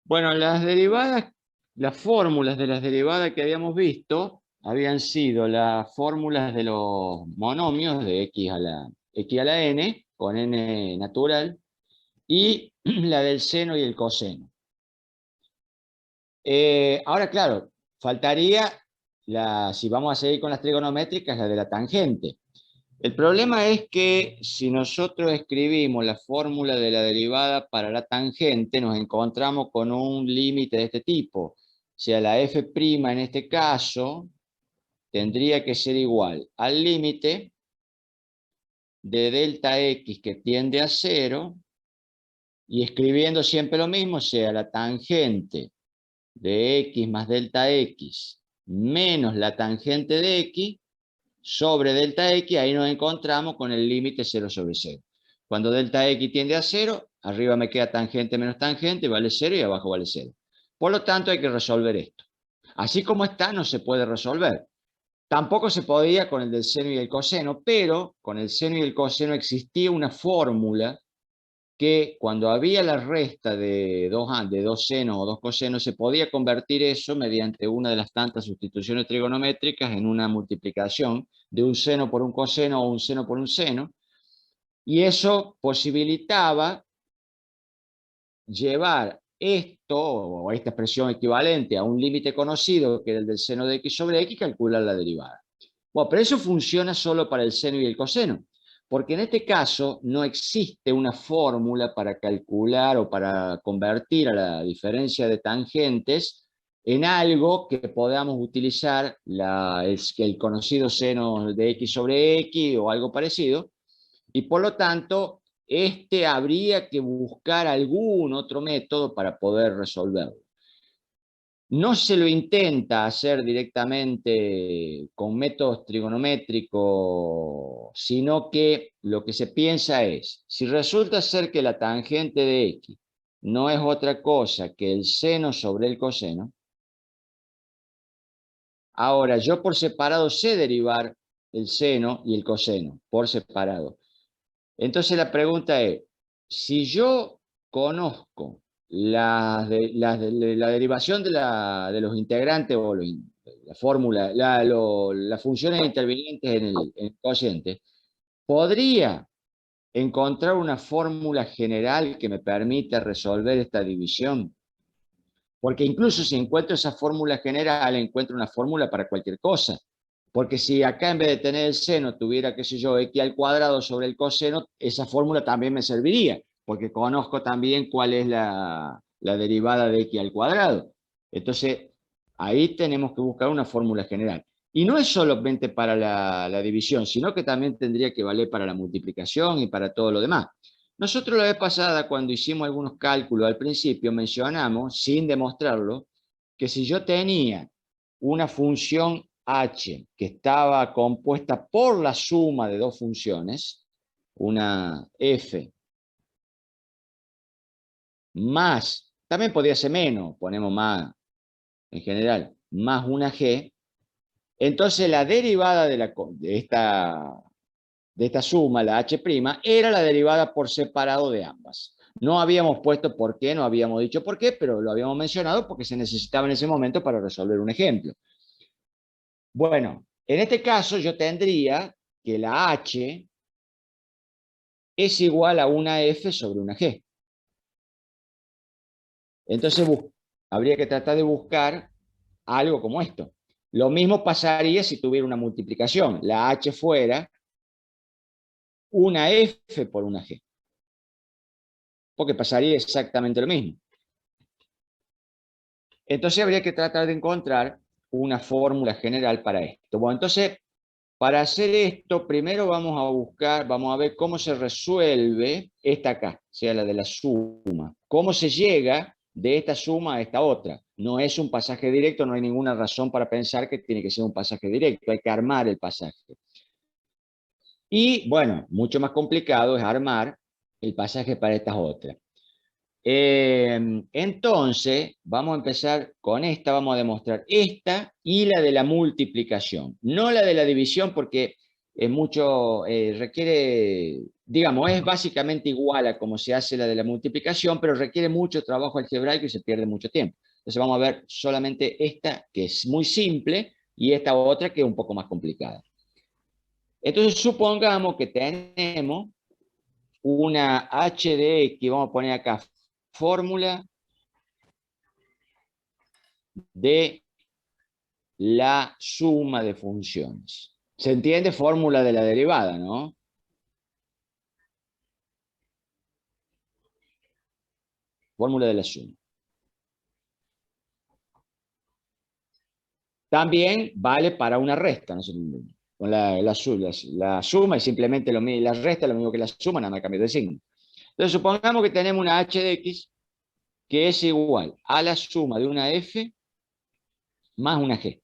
Bueno, las derivadas, las fórmulas de las derivadas que habíamos visto habían sido las fórmulas de los monomios de x a la n, con n natural, y la del seno y el coseno. Ahora, claro, faltaría, si vamos a seguir con las trigonométricas, la de la tangente. El problema es que si nosotros escribimos la fórmula de la derivada para la tangente, nos encontramos con un límite de este tipo. O sea, la f' en este caso tendría que ser igual al límite de delta x que tiende a 0, y escribiendo siempre lo mismo, o sea, la tangente de x más delta x menos la tangente de x sobre delta x, ahí nos encontramos con el límite 0 sobre 0. Cuando delta x tiende a 0, arriba me queda tangente menos tangente, vale 0, y abajo vale 0. Por lo tanto, hay que resolver esto. Así como está, no se puede resolver. Tampoco se podía con el del seno y el coseno, pero con el seno y el coseno existía una fórmula que cuando había la resta de dos senos o dos cosenos, se podía convertir eso mediante una de las tantas sustituciones trigonométricas en una multiplicación de un seno por un coseno o un seno por un seno, y eso posibilitaba llevar esto, o esta expresión equivalente, a un límite conocido, que era el del seno de x sobre x, y calcular la derivada. Bueno, pero eso funciona solo para el seno y el coseno, porque en este caso no existe una fórmula para calcular o para convertir a la diferencia de tangentes en algo que podamos utilizar el conocido seno de x sobre x o algo parecido, y por lo tanto habría que buscar algún otro método para poder resolverlo. No se lo intenta hacer directamente con métodos trigonométricos, sino que lo que se piensa es, si resulta ser que la tangente de x no es otra cosa que el seno sobre el coseno, ahora yo por separado sé derivar el seno y el coseno, por separado. Entonces la pregunta es, si yo conozco la derivación de los integrantes o la fórmula, las funciones intervinientes en el cociente, ¿podría encontrar una fórmula general que me permita resolver esta división? Porque incluso si encuentro esa fórmula general, encuentro una fórmula para cualquier cosa. Porque si acá en vez de tener el seno tuviera, qué sé yo, x al cuadrado sobre el coseno, esa fórmula también me serviría, porque conozco también cuál es la derivada de x al cuadrado. Entonces, ahí tenemos que buscar una fórmula general. Y no es solamente para la división, sino que también tendría que valer para la multiplicación y para todo lo demás. Nosotros la vez pasada, cuando hicimos algunos cálculos al principio, mencionamos, sin demostrarlo, que si yo tenía una función h que estaba compuesta por la suma de dos funciones, una f más, también podría ser menos, ponemos más en general, más una g, entonces la derivada de esta suma, la h', era la derivada por separado de ambas. No habíamos puesto por qué, no habíamos dicho por qué, pero lo habíamos mencionado porque se necesitaba en ese momento para resolver un ejemplo. Bueno, en este caso yo tendría que la h es igual a una f sobre una g. Entonces habría que tratar de buscar algo como esto. Lo mismo pasaría si tuviera una multiplicación. La h fuera una f por una g, porque pasaría exactamente lo mismo. Entonces habría que tratar de encontrar una fórmula general para esto. Bueno, entonces, para hacer esto, primero vamos a ver cómo se resuelve esta acá, o sea, la de la suma. Cómo se llega de esta suma a esta otra. No es un pasaje directo, no hay ninguna razón para pensar que tiene que ser un pasaje directo, hay que armar el pasaje. Y, bueno, mucho más complicado es armar el pasaje para estas otras. Entonces, vamos a empezar con esta, vamos a demostrar esta y la de la multiplicación. No la de la división porque requiere digamos, es básicamente igual a como se hace la de la multiplicación, pero requiere mucho trabajo algebraico y se pierde mucho tiempo. Entonces vamos a ver solamente esta, que es muy simple, y esta otra, que es un poco más complicada. Entonces supongamos que tenemos una h de x, vamos a poner acá, fórmula de la suma de funciones. ¿Se entiende? Fórmula de la derivada, ¿no? Fórmula de la suma. También vale para una resta, ¿no? Con la suma es simplemente lo mismo, la resta es lo mismo que la suma, nada más cambia de signo. Entonces supongamos que tenemos una h de x que es igual a la suma de una f más una g.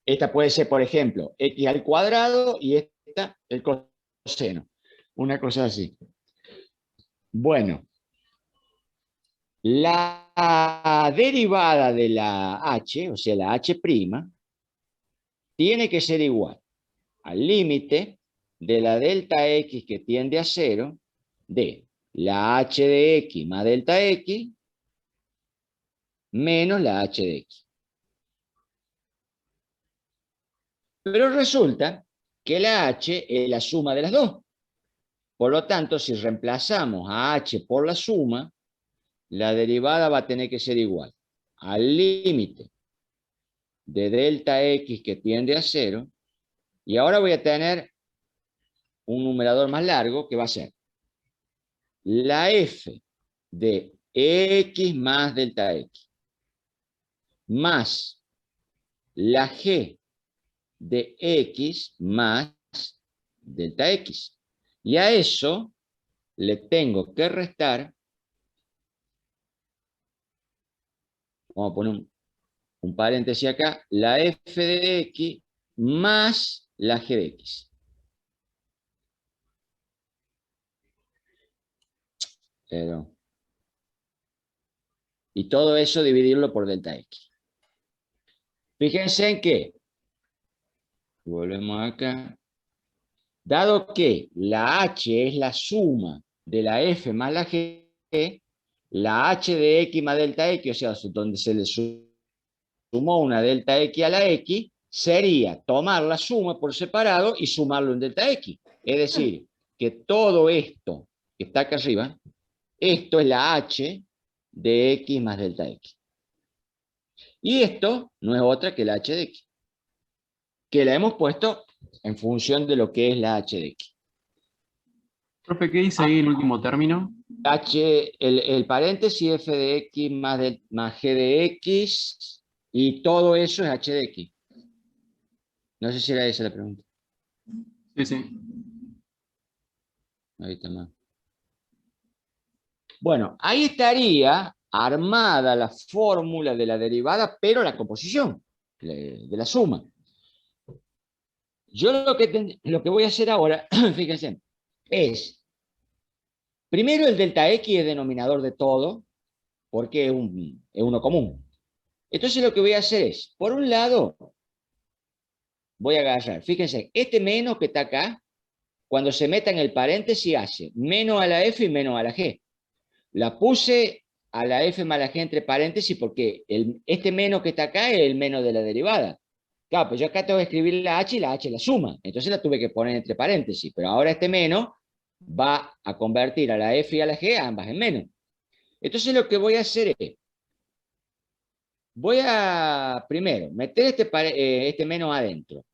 Esta puede ser, por ejemplo, x al cuadrado y esta el coseno. Una cosa así. Bueno, la derivada de la h, o sea, la h', tiene que ser igual al límite de la delta x que tiende a 0 de la h de x más delta x menos la h de x. Pero resulta que la h es la suma de las dos. Por lo tanto, si reemplazamos a h por la suma, la derivada va a tener que ser igual al límite de delta x que tiende a 0. Y ahora voy a tener un numerador más largo que va a ser la f de x más delta x más la g de x más delta x. Y a eso le tengo que restar, vamos a poner un paréntesis acá, la f de x más la g de x. Pero, y todo eso dividirlo por delta x. Fíjense en que, volvemos acá, dado que la h es la suma de la f más la g, la h de x más delta x, o sea, donde se le sumó una delta x a la x, sería tomar la suma por separado y sumarlo en delta x. Es decir, que todo esto que está acá arriba, esto es la h de x más delta x. Y esto no es otra que la h de x, que la hemos puesto en función de lo que es la h de x. Profe, ¿qué dice ahí el último término? El paréntesis f de x más g de x, y todo eso es h de x. No sé si era esa la pregunta. Sí, sí. Ahí está más. Bueno, ahí estaría armada la fórmula de la derivada, pero la composición de la suma. Yo lo que voy a hacer ahora, fíjense, es, primero el delta x es denominador de todo, porque es uno común. Entonces lo que voy a hacer es, por un lado, voy a agarrar, fíjense, este menos que está acá, cuando se meta en el paréntesis hace menos a la f y menos a la g. La puse a la f más la g entre paréntesis porque este menos que está acá es el menos de la derivada. Claro, pues yo acá tengo que escribir la h y la h la suma. Entonces la tuve que poner entre paréntesis. Pero ahora este menos va a convertir a la f y a la g ambas en menos. Entonces lo que voy a hacer es, voy a primero meter este menos adentro.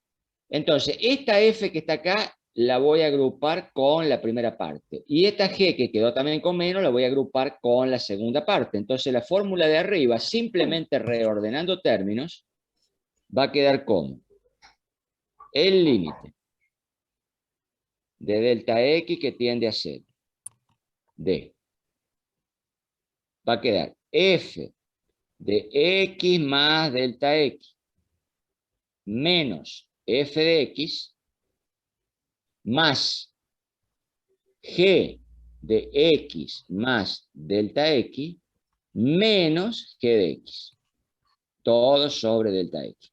Entonces, esta f que está acá la voy a agrupar con la primera parte. Y esta g que quedó también con menos la voy a agrupar con la segunda parte. Entonces, la fórmula de arriba, simplemente reordenando términos, va a quedar como el límite de delta x que tiende a 0 de, va a quedar f de x más delta x menos f de x más g de x más delta x menos g de x. Todo sobre delta x.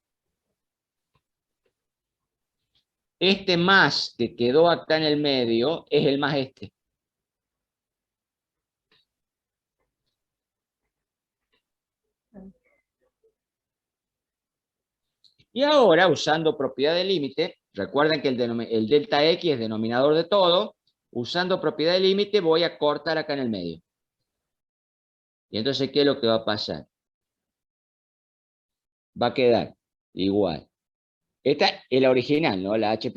Este más que quedó acá en el medio es el más este. Y ahora, usando propiedad de límite, recuerden que el delta X es denominador de todo, usando propiedad de límite voy a cortar acá en el medio. Y entonces, ¿qué es lo que va a pasar? Va a quedar igual. Esta es la original, ¿no? La H'.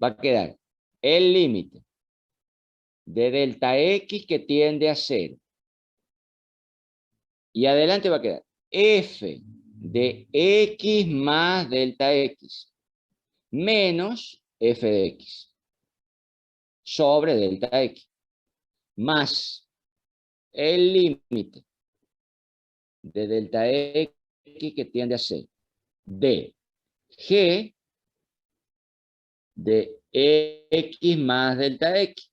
Va a quedar el límite de delta X que tiende a 0. Y adelante va a quedar f de X más delta X menos f de X sobre delta X más el límite de delta X que tiende a 0 de G de X más delta X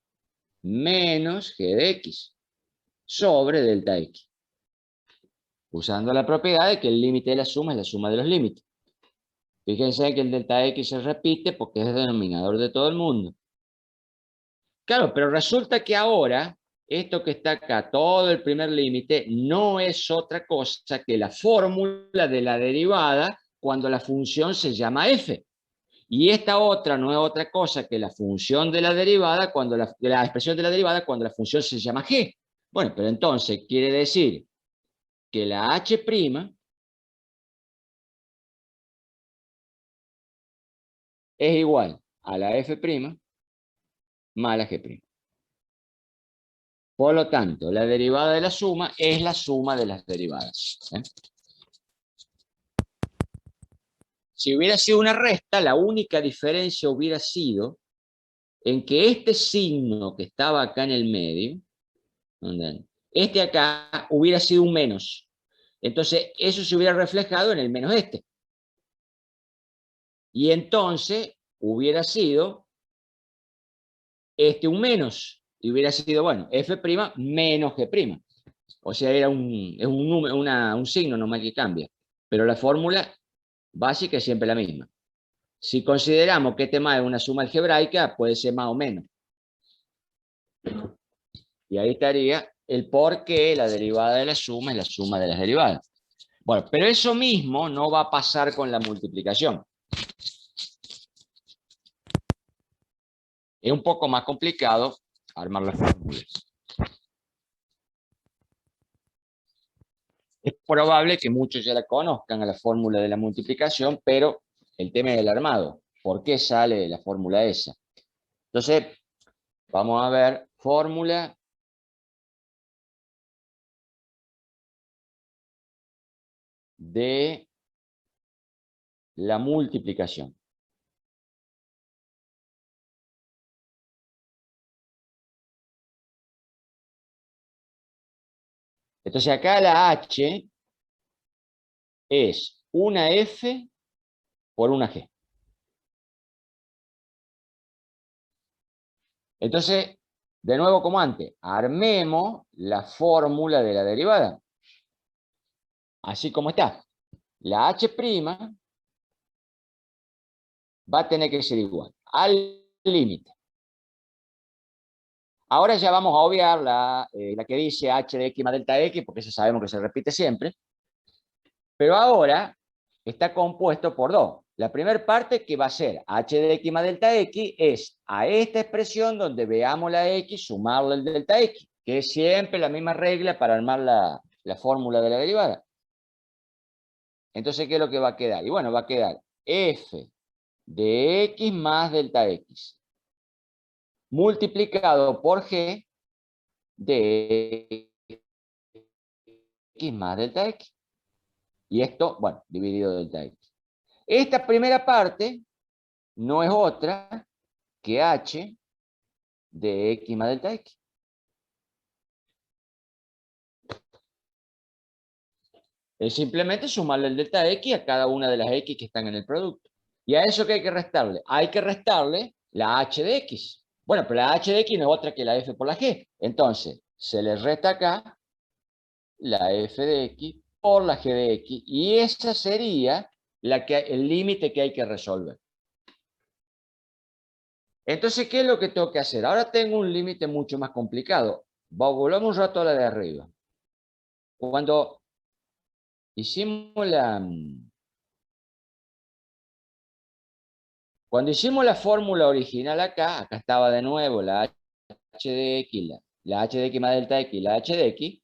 menos G de X sobre delta X. Usando la propiedad de que el límite de la suma es la suma de los límites. Fíjense que el delta X se repite porque es el denominador de todo el mundo. Claro, pero resulta que ahora, esto que está acá, todo el primer límite, no es otra cosa que la fórmula de la derivada cuando la función se llama f. Y esta otra no es otra cosa que la función de la derivada, cuando la expresión de la derivada cuando la función se llama g. Bueno, pero entonces quiere decir que la h' es igual a la f' más la g'. Por lo tanto, la derivada de la suma es la suma de las derivadas. Si hubiera sido una resta, la única diferencia hubiera sido en que este signo que estaba acá en el medio, este acá hubiera sido un menos. Entonces, eso se hubiera reflejado en el menos este. Y entonces hubiera sido este un menos. Y hubiera sido, bueno, f' menos g'. O sea, es un número, un signo nomás que cambia. Pero la fórmula básica es siempre la misma. Si consideramos que este más es una suma algebraica, puede ser más o menos. Y ahí estaría el por qué la derivada de la suma es la suma de las derivadas. Bueno, pero eso mismo no va a pasar con la multiplicación. Es un poco más complicado armar las fórmulas. Es probable que muchos ya la conozcan a la fórmula de la multiplicación, pero el tema es el armado. ¿Por qué sale la fórmula esa? Entonces, vamos a ver fórmula de la multiplicación. Entonces acá la H es una F por una G. Entonces, de nuevo como antes, armemos la fórmula de la derivada. Así como está. La H' va a tener que ser igual al límite. Ahora ya vamos a obviar la que dice h de x más delta x, porque eso sabemos que se repite siempre. Pero ahora está compuesto por dos. La primera parte, que va a ser h de x más delta x, es a esta expresión donde veamos la x, sumarle el delta x, que es siempre la misma regla para armar la fórmula de la derivada. Entonces, ¿qué es lo que va a quedar? Y bueno, va a quedar f de x más delta x multiplicado por g de x más delta x. Y esto, bueno, dividido delta x. Esta primera parte no es otra que h de x más delta x. Es simplemente sumarle el delta x a cada una de las x que están en el producto. ¿Y a eso qué hay que restarle? Hay que restarle la h de x. Bueno, pero la h de x no es otra que la f por la g. Entonces, se le resta acá la f de x por la g de x. Y esa sería el límite que hay que resolver. Entonces, ¿qué es lo que tengo que hacer? Ahora tengo un límite mucho más complicado. Volvamos un rato a la de arriba. Cuando hicimos la fórmula original acá estaba de nuevo la h de x, la h de x más delta x y la h de x.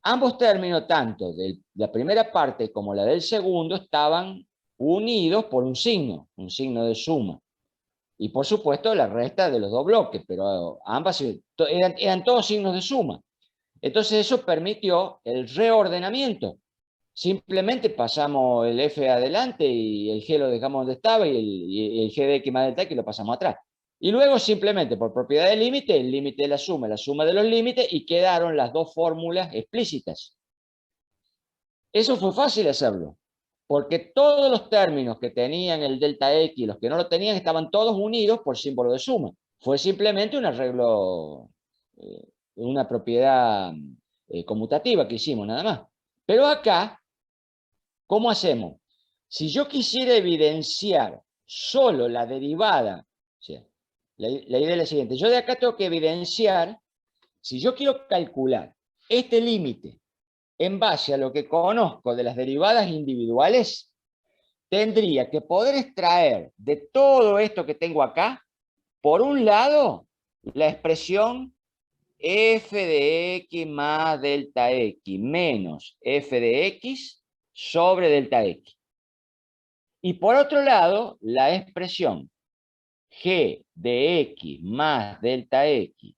Ambos términos, tanto de la primera parte como la del segundo, estaban unidos por un signo de suma. Y por supuesto la resta de los dos bloques, pero ambas eran todos signos de suma. Entonces eso permitió el reordenamiento. Simplemente pasamos el f adelante y el g lo dejamos donde estaba y el g de x más delta x lo pasamos atrás. Y luego simplemente por propiedad del límite, el límite de la suma de los límites, y quedaron las dos fórmulas explícitas. Eso fue fácil hacerlo, porque todos los términos que tenían el delta x y los que no lo tenían estaban todos unidos por símbolo de suma. Fue simplemente un arreglo, una propiedad conmutativa que hicimos nada más. Pero acá, ¿cómo hacemos? Si yo quisiera evidenciar solo la derivada, o sea, la idea es la siguiente: yo de acá tengo que evidenciar, si yo quiero calcular este límite en base a lo que conozco de las derivadas individuales, tendría que poder extraer de todo esto que tengo acá, por un lado, la expresión f de x más delta x menos f de x sobre delta x. Y por otro lado, la expresión g de x más delta x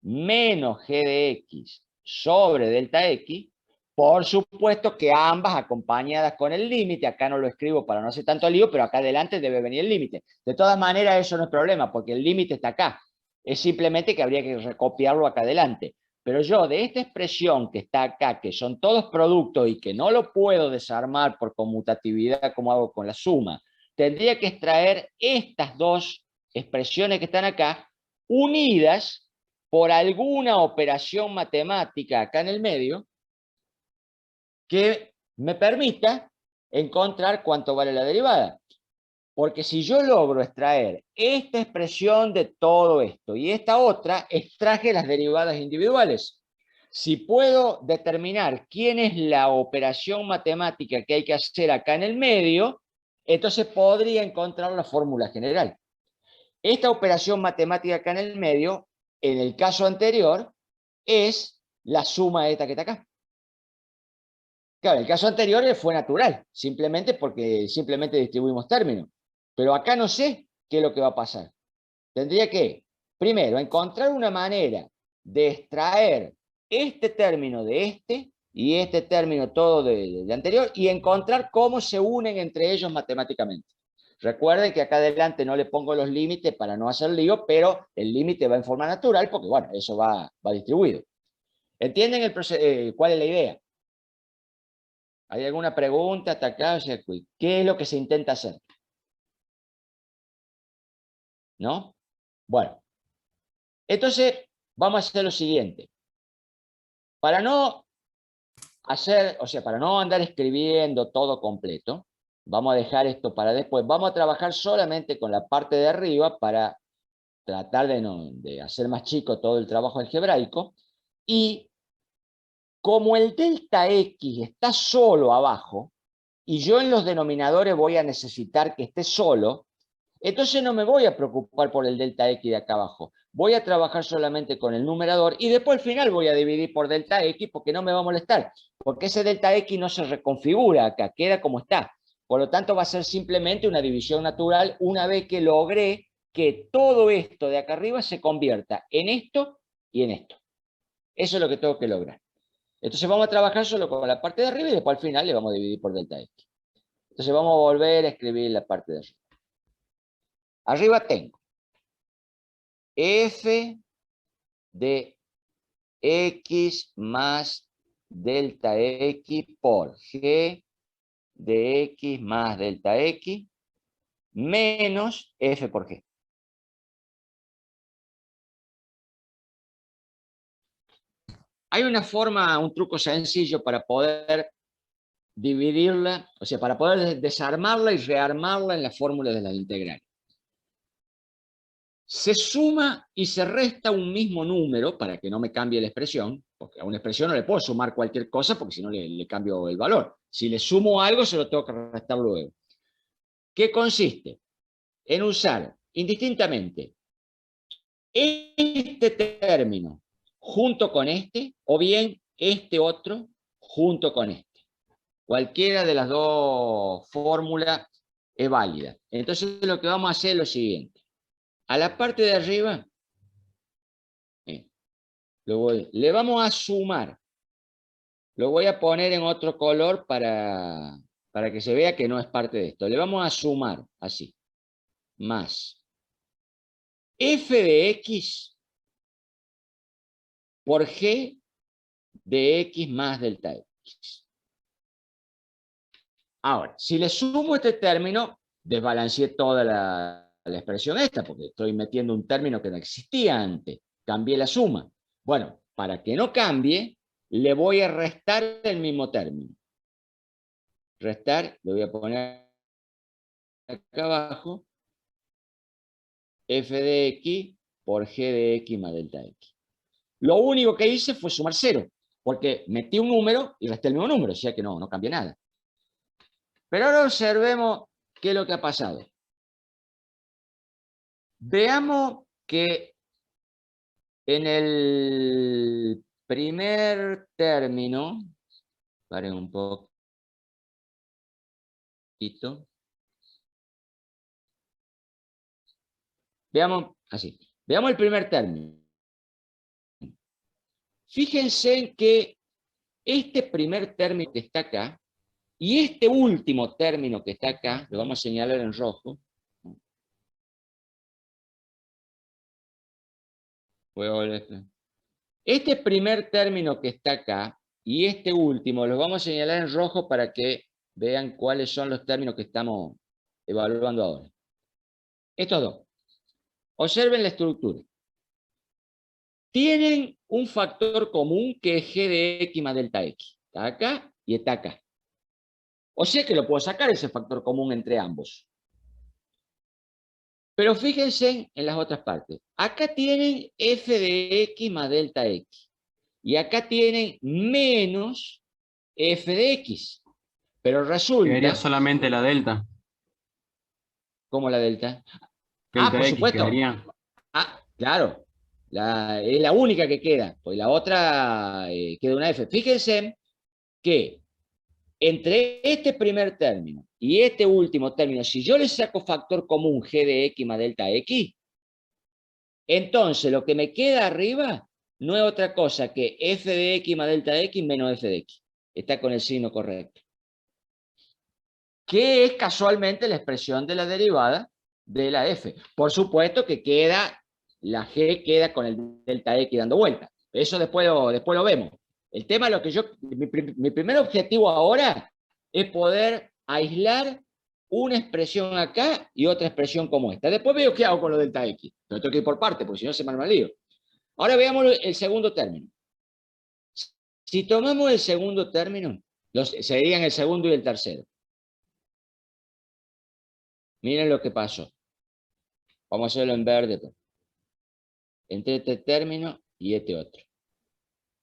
menos g de x sobre delta x, por supuesto que ambas acompañadas con el límite. Acá no lo escribo para no hacer tanto lío, pero acá adelante debe venir el límite. De todas maneras, eso no es problema, porque el límite está acá. Es simplemente que habría que recopiarlo acá adelante. Pero yo, de esta expresión que está acá, que son todos productos y que no lo puedo desarmar por conmutatividad como hago con la suma, tendría que extraer estas dos expresiones que están acá, unidas por alguna operación matemática acá en el medio, que me permita encontrar cuánto vale la derivada. Porque si yo logro extraer esta expresión de todo esto y esta otra, extraje las derivadas individuales. Si puedo determinar quién es la operación matemática que hay que hacer acá en el medio, entonces podría encontrar la fórmula general. Esta operación matemática acá en el medio, en el caso anterior, es la suma de esta que está acá. Claro, el caso anterior fue natural, simplemente porque simplemente distribuimos términos. Pero acá no sé qué es lo que va a pasar. Tendría que, primero, encontrar una manera de extraer este término de este y este término todo de anterior, y encontrar cómo se unen entre ellos matemáticamente. Recuerden que acá adelante no le pongo los límites para no hacer lío, pero el límite va en forma natural porque, bueno, eso va distribuido. ¿Entienden cuál es la idea? ¿Hay alguna pregunta hasta acá? O sea, ¿qué es lo que se intenta hacer? ¿No? Bueno, entonces vamos a hacer lo siguiente. Para no hacer, o sea, para no andar escribiendo todo completo, vamos a dejar esto para después. Vamos a trabajar solamente con la parte de arriba para tratar de hacer más chico todo el trabajo algebraico. Y como el delta X está solo abajo, y yo en los denominadores voy a necesitar que esté solo, entonces no me voy a preocupar por el delta X de acá abajo. Voy a trabajar solamente con el numerador y después al final voy a dividir por delta X porque no me va a molestar. Porque ese delta X no se reconfigura acá, queda como está. Por lo tanto va a ser simplemente una división natural una vez que logré que todo esto de acá arriba se convierta en esto y en esto. Eso es lo que tengo que lograr. Entonces vamos a trabajar solo con la parte de arriba y después al final le vamos a dividir por delta X. Entonces vamos a volver a escribir la parte de arriba. Arriba tengo f de x más delta x por g de x más delta x menos f por g. Hay una forma, un truco sencillo para poder dividirla, o sea, para poder desarmarla y rearmarla en la fórmula de las integrales. se suma y se resta un mismo número para que no me cambie la expresión, porque a una expresión no le puedo sumar cualquier cosa porque si no le cambio el valor. Si le sumo algo, se lo tengo que restar luego. ¿Qué consiste? En usar indistintamente este término junto con este, o bien este otro junto con este. Cualquiera de las dos fórmulas es válida. Entonces lo que vamos a hacer es lo siguiente. A la parte de arriba, le vamos a sumar. Lo voy a poner en otro color para que se vea que no es parte de esto. Le vamos a sumar así. Más f de x por g de x más delta x. Ahora, si le sumo este término, desbalanceé toda la expresión esta, porque estoy metiendo un término que no existía antes. Cambié la suma. Bueno, para que no cambie, le voy a restar el mismo término. Restar, le voy a poner acá abajo, f de x por g de x más delta x. Lo único que hice fue sumar 0, porque metí un número y resté el mismo número, o sea que no cambia nada. Pero ahora observemos qué es lo que ha pasado. Veamos que en el primer término, paren un poquito, veamos así, veamos el primer término. Fíjense en que este primer término que está acá y este último término que está acá, lo vamos a señalar en rojo. Este primer término que está acá y este último los vamos a señalar en rojo para que vean cuáles son los términos que estamos evaluando ahora. Estos dos. Observen la estructura. Tienen un factor común que es g de x más delta x. Está acá y está acá. O sea que lo puedo sacar ese factor común entre ambos. Pero fíjense en las otras partes. Acá tienen f de x más delta x. Y acá tienen menos f de x. Pero resulta... Quedaría solamente la delta. ¿Cómo la delta? Delta Por X supuesto. quedaría. Claro. Es la única que queda. Pues la otra queda una f. Fíjense que entre este primer término y este último término, si yo le saco factor común g de x más delta x, entonces lo que me queda arriba no es otra cosa que f de x más delta x menos f de x. Está con el signo correcto. Que es casualmente la expresión de la derivada de la f. Por supuesto que queda, la g queda con el delta x dando vuelta. Eso después lo vemos. El tema, mi primer objetivo ahora es poder aislar una expresión acá y otra expresión como esta. Después veo qué hago con lo delta x. Pero tengo que ir por parte, porque si no se me arma el lío. Ahora veamos el segundo término. Si tomamos el segundo término, serían el segundo y el tercero. Miren lo que pasó. Vamos a hacerlo en verde. Entre este término y este otro.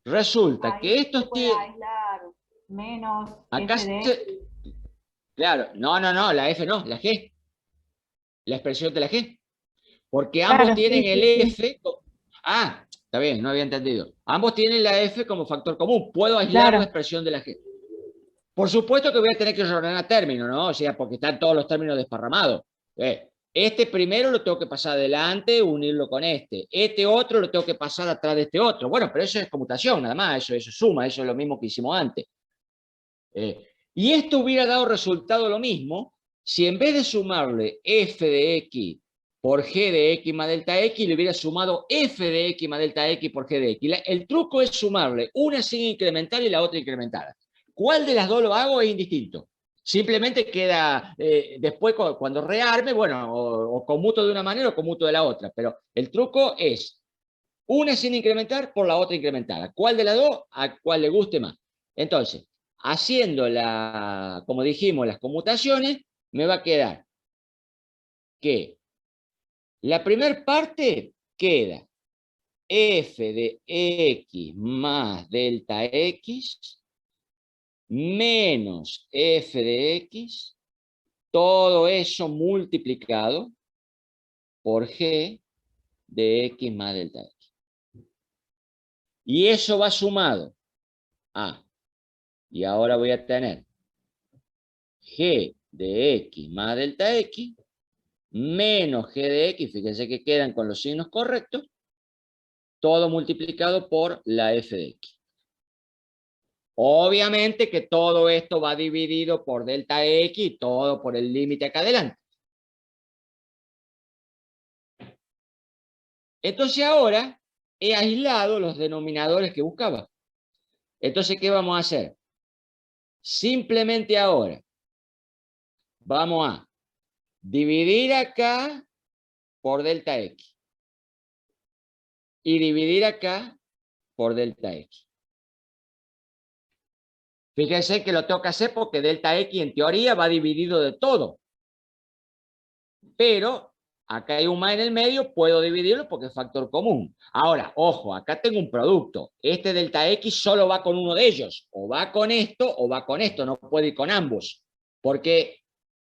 Resulta que estos tienen... Menos Acá f de... Claro, no, la F no, la G. La expresión de la G. Porque ambos Claro, tienen sí, el sí, F... Ah, está bien, no había entendido. Ambos tienen la F como factor común. Puedo aislar claro. la expresión de la G. Por supuesto que voy a tener que ordenar términos, ¿no? O sea, porque están todos los términos desparramados. Este primero lo tengo que pasar adelante, unirlo con este. Este otro lo tengo que pasar atrás de este otro. Bueno, pero eso es conmutación, nada más. Eso es suma, eso es lo mismo que hicimos antes. Y esto hubiera dado resultado lo mismo si en vez de sumarle f de x por g de x más delta x, le hubiera sumado f de x más delta x por g de x. El truco es sumarle una sin incrementar y la otra incrementada. ¿Cuál de las dos lo hago? Es indistinto. Simplemente queda, después cuando rearme, bueno, o conmuto de una manera o conmuto de la otra. Pero el truco es una sin incrementar por la otra incrementada. ¿Cuál de las dos? A cuál le guste más. Entonces, haciendo como dijimos, las conmutaciones, me va a quedar que La primera parte queda f de x más delta x menos f de x, todo eso multiplicado por g de x más delta x. Y eso va sumado a, y ahora voy a tener g de x más delta x menos g de x, fíjense que quedan con los signos correctos, todo multiplicado por la f de x. Obviamente que todo esto va dividido por delta x y todo por el límite acá adelante. Entonces ahora he aislado los denominadores que buscaba. Entonces, ¿qué vamos a hacer? Simplemente ahora vamos a dividir acá por delta x y dividir acá por delta x. Fíjense que lo tengo que hacer porque delta x en teoría va dividido de todo. Pero acá hay un más en el medio, puedo dividirlo porque es factor común. Ahora, ojo, acá tengo un producto. Este delta x solo va con uno de ellos. O va con esto o va con esto. No puede ir con ambos. Porque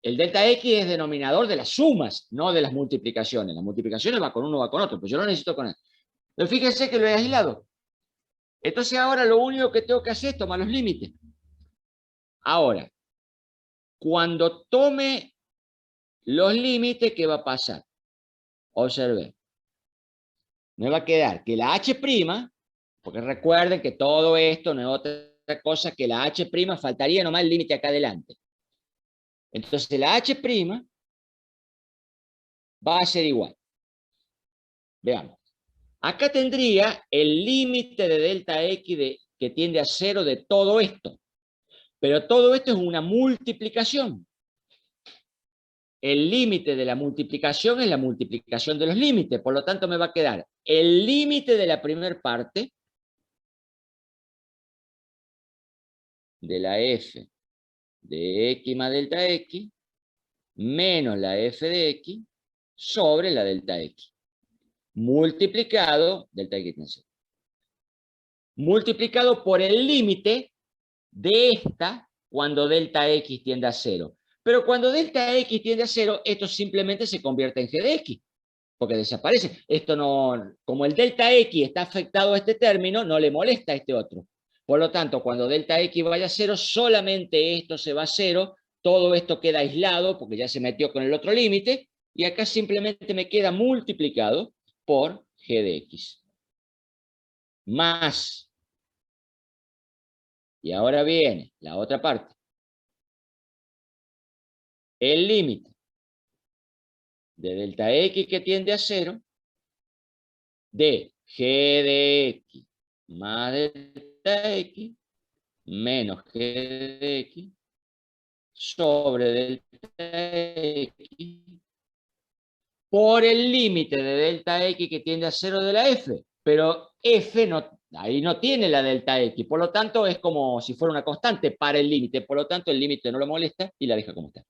el delta x es denominador de las sumas, no de las multiplicaciones. Las multiplicaciones va con uno o va con otro. Pues yo lo necesito con él. Pero fíjense que lo he aislado. Entonces ahora lo único que tengo que hacer es tomar los límites. Ahora, cuando tome los límites, ¿qué va a pasar? Observen. Me va a quedar que la H', porque recuerden que todo esto no es otra cosa que la H', faltaría nomás el límite acá adelante. Entonces la H' va a ser igual. Veamos. Acá tendría el límite de delta X que tiende a 0 de todo esto. Pero todo esto es una multiplicación. El límite de la multiplicación es la multiplicación de los límites. Por lo tanto, me va a quedar el límite de la primera parte de la f de x más delta x menos la f de x sobre la delta x. Multiplicado, delta x tiene 0. Multiplicado por el límite de esta cuando delta x tiende a 0. Pero cuando delta x tiende a 0, esto simplemente se convierte en g de x, porque desaparece. Esto no, como el delta x está afectado a este término, no le molesta a este otro. Por lo tanto, cuando delta x vaya a 0, solamente esto se va a 0, todo esto queda aislado porque ya se metió con el otro límite, y acá simplemente me queda multiplicado por g de x. Más. Y ahora viene la otra parte. El límite de delta x que tiende a 0 de g de x más delta x menos g de x sobre delta x por el límite de delta x que tiende a 0 de la f. Pero f no, ahí no tiene la delta x, por lo tanto es como si fuera una constante para el límite, por lo tanto el límite no lo molesta y la deja como está.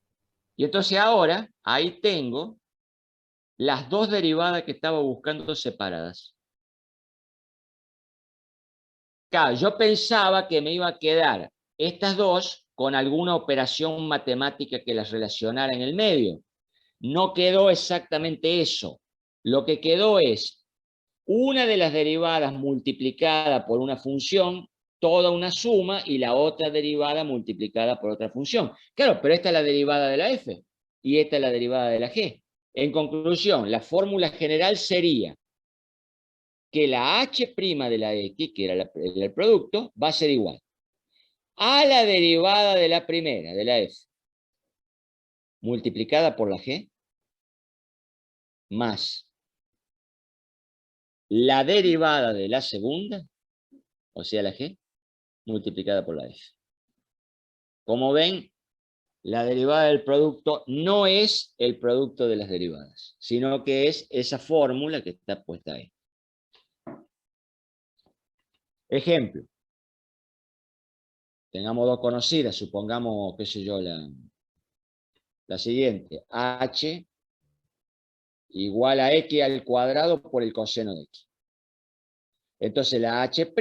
Y entonces ahora ahí tengo las dos derivadas que estaba buscando separadas. Claro, yo pensaba que me iba a quedar estas dos con alguna operación matemática que las relacionara en el medio. No quedó exactamente eso. Lo que quedó es una de las derivadas multiplicada por una función, toda una suma, y la otra derivada multiplicada por otra función. Claro, pero esta es la derivada de la f y esta es la derivada de la g. En conclusión, la fórmula general sería que la h' de la x, que era el producto, va a ser igual a la derivada de la primera, de la f, multiplicada por la g, más la derivada de la segunda, o sea la g, multiplicada por la f. Como ven, la derivada del producto no es el producto de las derivadas, sino que es esa fórmula que está puesta ahí. Ejemplo. Tengamos dos conocidas, supongamos, qué sé yo, la siguiente, h igual a x al cuadrado por el coseno de x. Entonces la h'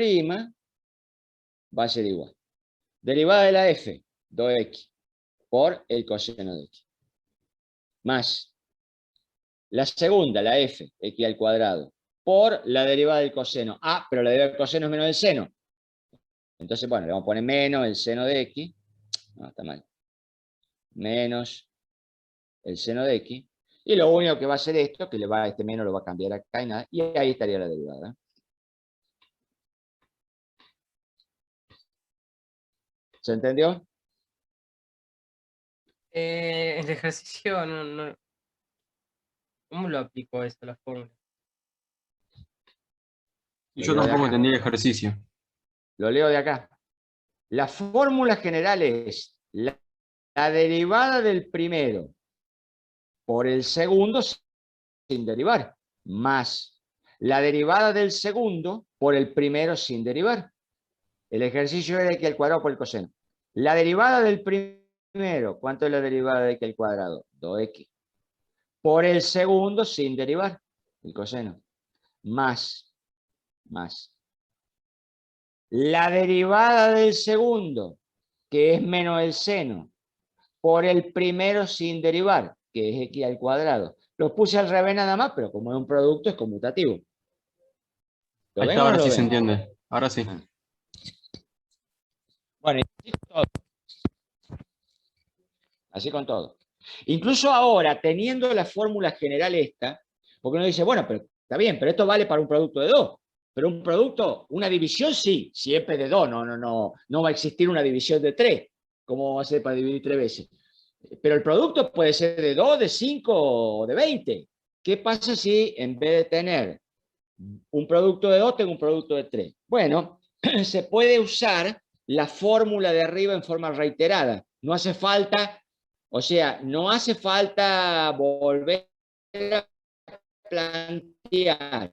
va a ser igual. Derivada de la f, 2x, por el coseno de x. Más la segunda, la f, x al cuadrado, por la derivada del coseno. Ah, pero la derivada del coseno es menos el seno. Entonces, bueno, le vamos a poner menos el seno de x. No, está mal. Menos el seno de x. Y lo único que va a hacer esto, que este menos lo va a cambiar acá y nada. Y ahí estaría la derivada. ¿Se entendió? El ejercicio no. ¿Cómo lo aplico esto, la fórmula? Y yo tampoco entendí el ejercicio. Lo leo de acá. La fórmula general es la derivada del primero por el segundo sin derivar, más la derivada del segundo por el primero sin derivar. El ejercicio era x al cuadrado por el coseno. La derivada del primero, ¿cuánto es la derivada de x al cuadrado? 2x. Por el segundo sin derivar, el coseno. Más la derivada del segundo, que es menos el seno, por el primero sin derivar, que es x al cuadrado. Los puse al revés nada más, pero como es un producto es conmutativo. ¿Lo Ahí ven está, o no ahora lo sí ven? se entiende. Ahora sí. Ah. Bueno, y así con todo. Incluso ahora, teniendo la fórmula general esta, porque uno dice, bueno, pero está bien, pero esto vale para un producto de 2. Pero un producto, una división sí, siempre de 2, no va a existir una división de 3. ¿Cómo va a ser para dividir 3 veces? Pero el producto puede ser de 2, de 5 o de 20. ¿Qué pasa si en vez de tener un producto de 2, tengo un producto de 3? Bueno, se puede usar la fórmula de arriba en forma reiterada. No hace falta, o sea, no hace falta volver a plantear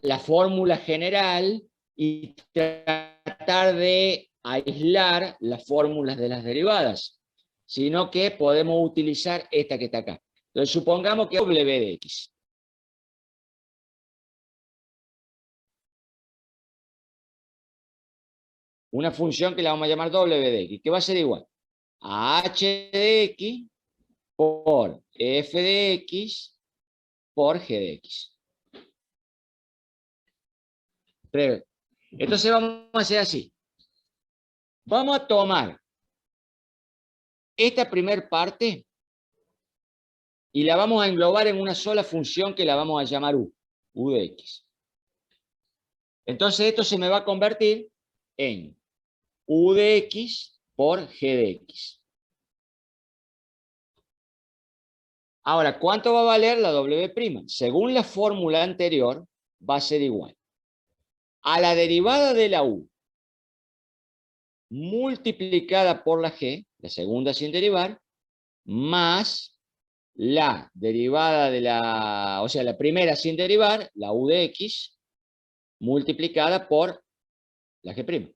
la fórmula general y tratar de aislar las fórmulas de las derivadas, sino que podemos utilizar esta que está acá. Entonces, supongamos que w de x. Una función que la vamos a llamar w de x, que va a ser igual a h de x por f de x por g de x. Entonces vamos a hacer así. Vamos a tomar esta primera parte y la vamos a englobar en una sola función que la vamos a llamar u de x. Entonces esto se me va a convertir en u de x por g de x. Ahora, ¿cuánto va a valer la w'? Según la fórmula anterior, va a ser igual a la derivada de la u multiplicada por la g, la segunda sin derivar, más la derivada de la, o sea, la primera sin derivar, la u de x, multiplicada por la g'.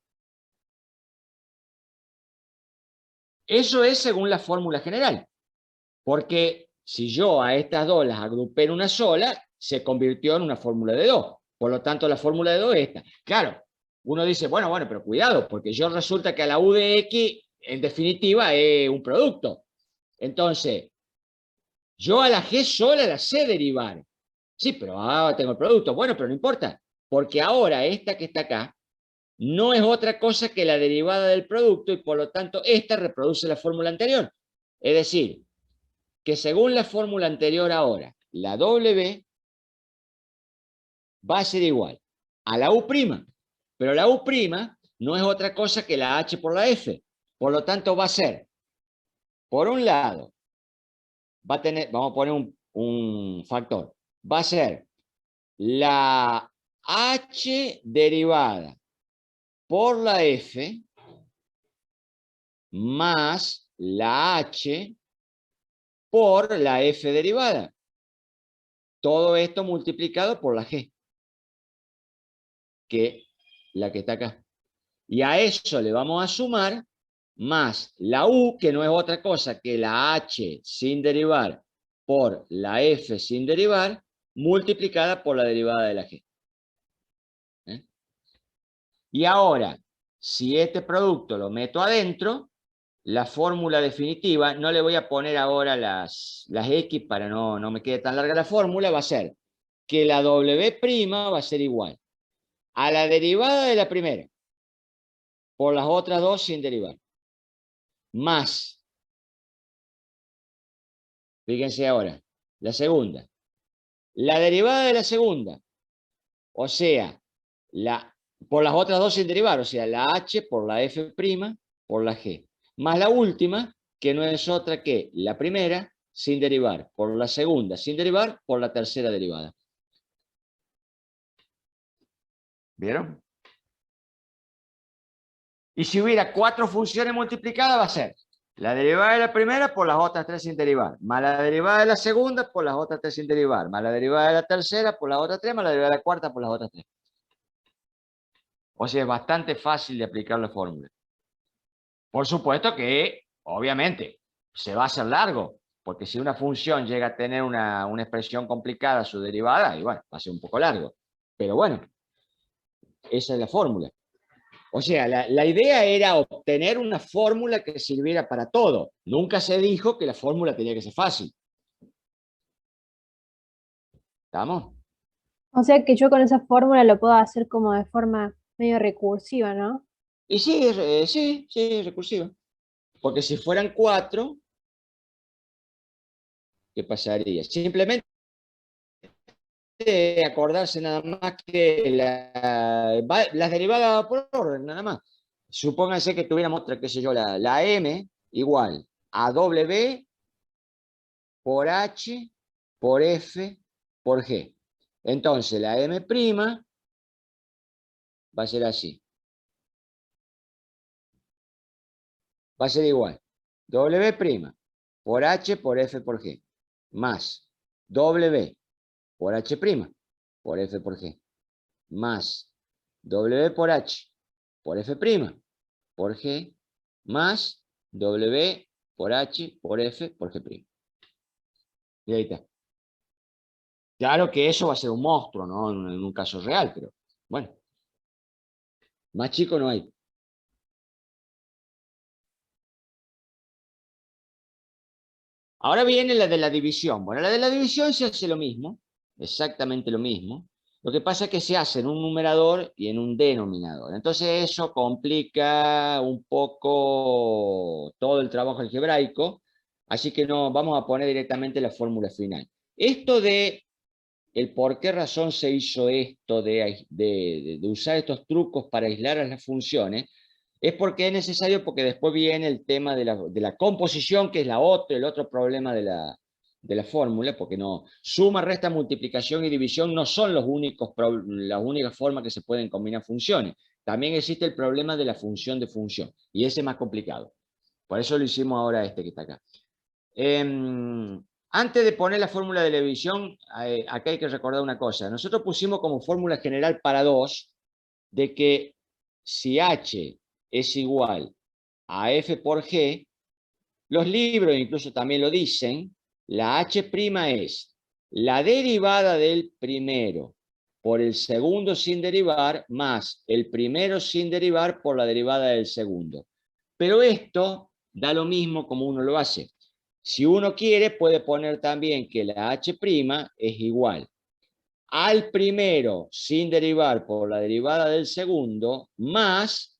Eso es según la fórmula general, porque si yo a estas dos las agrupé en una sola, se convirtió en una fórmula de 2. Por lo tanto, la fórmula de 2 es esta. Claro, uno dice, bueno, pero cuidado, porque yo resulta que a la u de x, en definitiva, es un producto. Entonces, yo a la g sola la sé derivar. Sí, pero ahora tengo el producto. Bueno, pero no importa, porque ahora esta que está acá no es otra cosa que la derivada del producto y por lo tanto esta reproduce la fórmula anterior. Es decir, que según la fórmula anterior ahora, la W va a ser igual a la U', pero la U' no es otra cosa que la H por la F. Por lo tanto va a ser, por un lado, va a tener, vamos a poner un factor, va a ser la H derivada por la F más la H por la F derivada. Todo esto multiplicado por la G, que la que está acá. Y a eso le vamos a sumar más la U, que no es otra cosa que la H sin derivar por la F sin derivar, multiplicada por la derivada de la G. ¿Eh? Y ahora, si este producto lo meto adentro, la fórmula definitiva, no le voy a poner ahora las X para no me quede tan larga la fórmula, va a ser que la W' va a ser igual a la derivada de la primera por las otras dos sin derivar, más, fíjense ahora, la segunda, la derivada de la segunda, o sea, por las otras dos sin derivar, o sea, la H por la F' por la G, más la última, que no es otra que la primera sin derivar, por la segunda sin derivar, por la tercera derivada. ¿Vieron? Y si hubiera 4 funciones multiplicadas, va a ser la derivada de la primera por las otras 3 sin derivar, más la derivada de la segunda por las otras 3 sin derivar, más la derivada de la tercera por las otras 3, más la derivada de la cuarta por las otras 3. O sea, es bastante fácil de aplicar la fórmula. Por supuesto que, obviamente, se va a hacer largo, porque si una función llega a tener una expresión complicada, su derivada, y bueno, va a ser un poco largo. Pero bueno, esa es la fórmula. O sea, la idea era obtener una fórmula que sirviera para todo. Nunca se dijo que la fórmula tenía que ser fácil. ¿Estamos? O sea que yo con esa fórmula lo puedo hacer como de forma medio recursiva, ¿no? Y sí, sí, es recursiva. Porque si fueran 4, ¿qué pasaría? Simplemente acordarse nada más que las derivadas por orden, nada más. Supónganse que tuviéramos otra, qué sé yo, la M igual a W por H por F por G. Entonces la M' va a ser así. Va a ser igual. W' por H por F por G. Más W por H' por F por G. Más W por H por F' por G. Más W por H por F por G'. Y ahí está. Claro que eso va a ser un monstruo, ¿no? En un caso real, pero bueno. Más chico no hay. Ahora viene la de la división. Bueno, la de la división se hace lo mismo, exactamente lo mismo. Lo que pasa es que se hace en un numerador y en un denominador. Entonces eso complica un poco todo el trabajo algebraico. Así que no, vamos a poner directamente la fórmula final. Esto de el por qué razón se hizo esto de usar estos trucos para aislar a las funciones, es porque es necesario, porque después viene el tema de la composición, que es el otro problema de la fórmula, porque no, suma, resta, multiplicación y división no son las únicas formas que se pueden combinar funciones. También existe el problema de la función de función, y ese es más complicado. Por eso lo hicimos ahora que está acá. Antes de poner la fórmula de la división, acá hay que recordar una cosa. Nosotros pusimos como fórmula general para 2 de que si H es igual a F por G, los libros incluso también lo dicen, la H' es la derivada del primero por el segundo sin derivar más el primero sin derivar por la derivada del segundo. Pero esto da lo mismo como uno lo hace. Si uno quiere, puede poner también que la H' es igual al primero sin derivar por la derivada del segundo más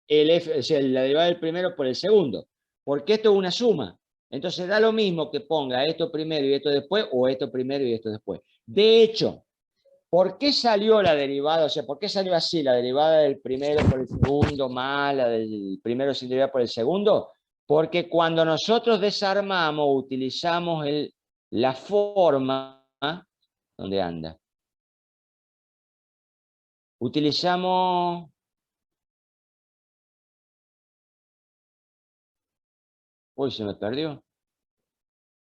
el F, o sea, la derivada del primero por el segundo. Porque esto es una suma. Entonces da lo mismo que ponga esto primero y esto después, o esto primero y esto después. De hecho, ¿por qué salió la derivada? O sea, ¿por qué salió así la derivada del primero por el segundo más la del primero sin derivar por el segundo? Porque cuando nosotros desarmamos, utilizamos la forma... ¿Dónde anda? Utilizamos... Uy, se me perdió.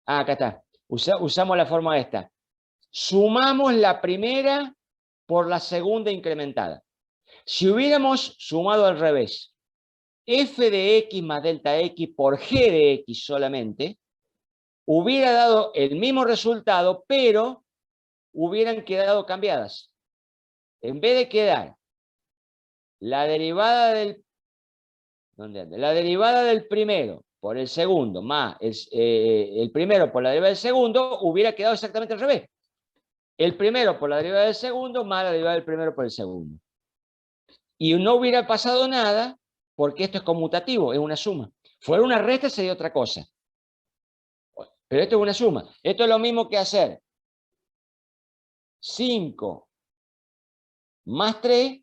Ah, acá está. Usamos la forma esta. Sumamos la primera por la segunda incrementada. Si hubiéramos sumado al revés, f de x más delta x por g de x solamente hubiera dado el mismo resultado, pero hubieran quedado cambiadas. En vez de quedar la derivada del, ¿dónde anda? La derivada del primero por el segundo más el primero por la derivada del segundo, hubiera quedado exactamente al revés. El primero por la derivada del segundo más la derivada del primero por el segundo. Y no hubiera pasado nada porque esto es conmutativo, es una suma. Fuera una resta sería otra cosa. Pero esto es una suma. Esto es lo mismo que hacer 5 más 3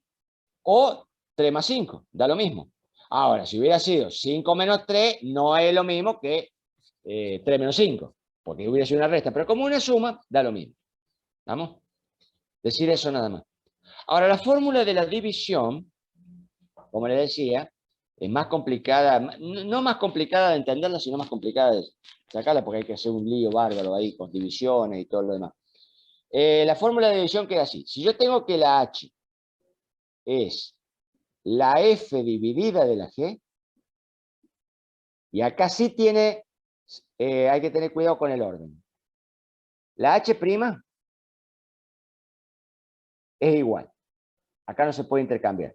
o 3 más 5. Da lo mismo. Ahora, si hubiera sido 5 menos 3, no es lo mismo que 3 menos 5. Porque hubiera sido una resta. Pero como una suma, da lo mismo. ¿Vamos? Decir eso nada más. Ahora, la fórmula de la división, como les decía, es más complicada, no más complicada de entenderla, sino más complicada de sacarla, porque hay que hacer un lío bárbaro ahí con divisiones y todo lo demás. La fórmula de división queda así. Si yo tengo que la h es la f dividida de la g, y acá sí tiene, hay que tener cuidado con el orden. La h' es igual. Acá no se puede intercambiar.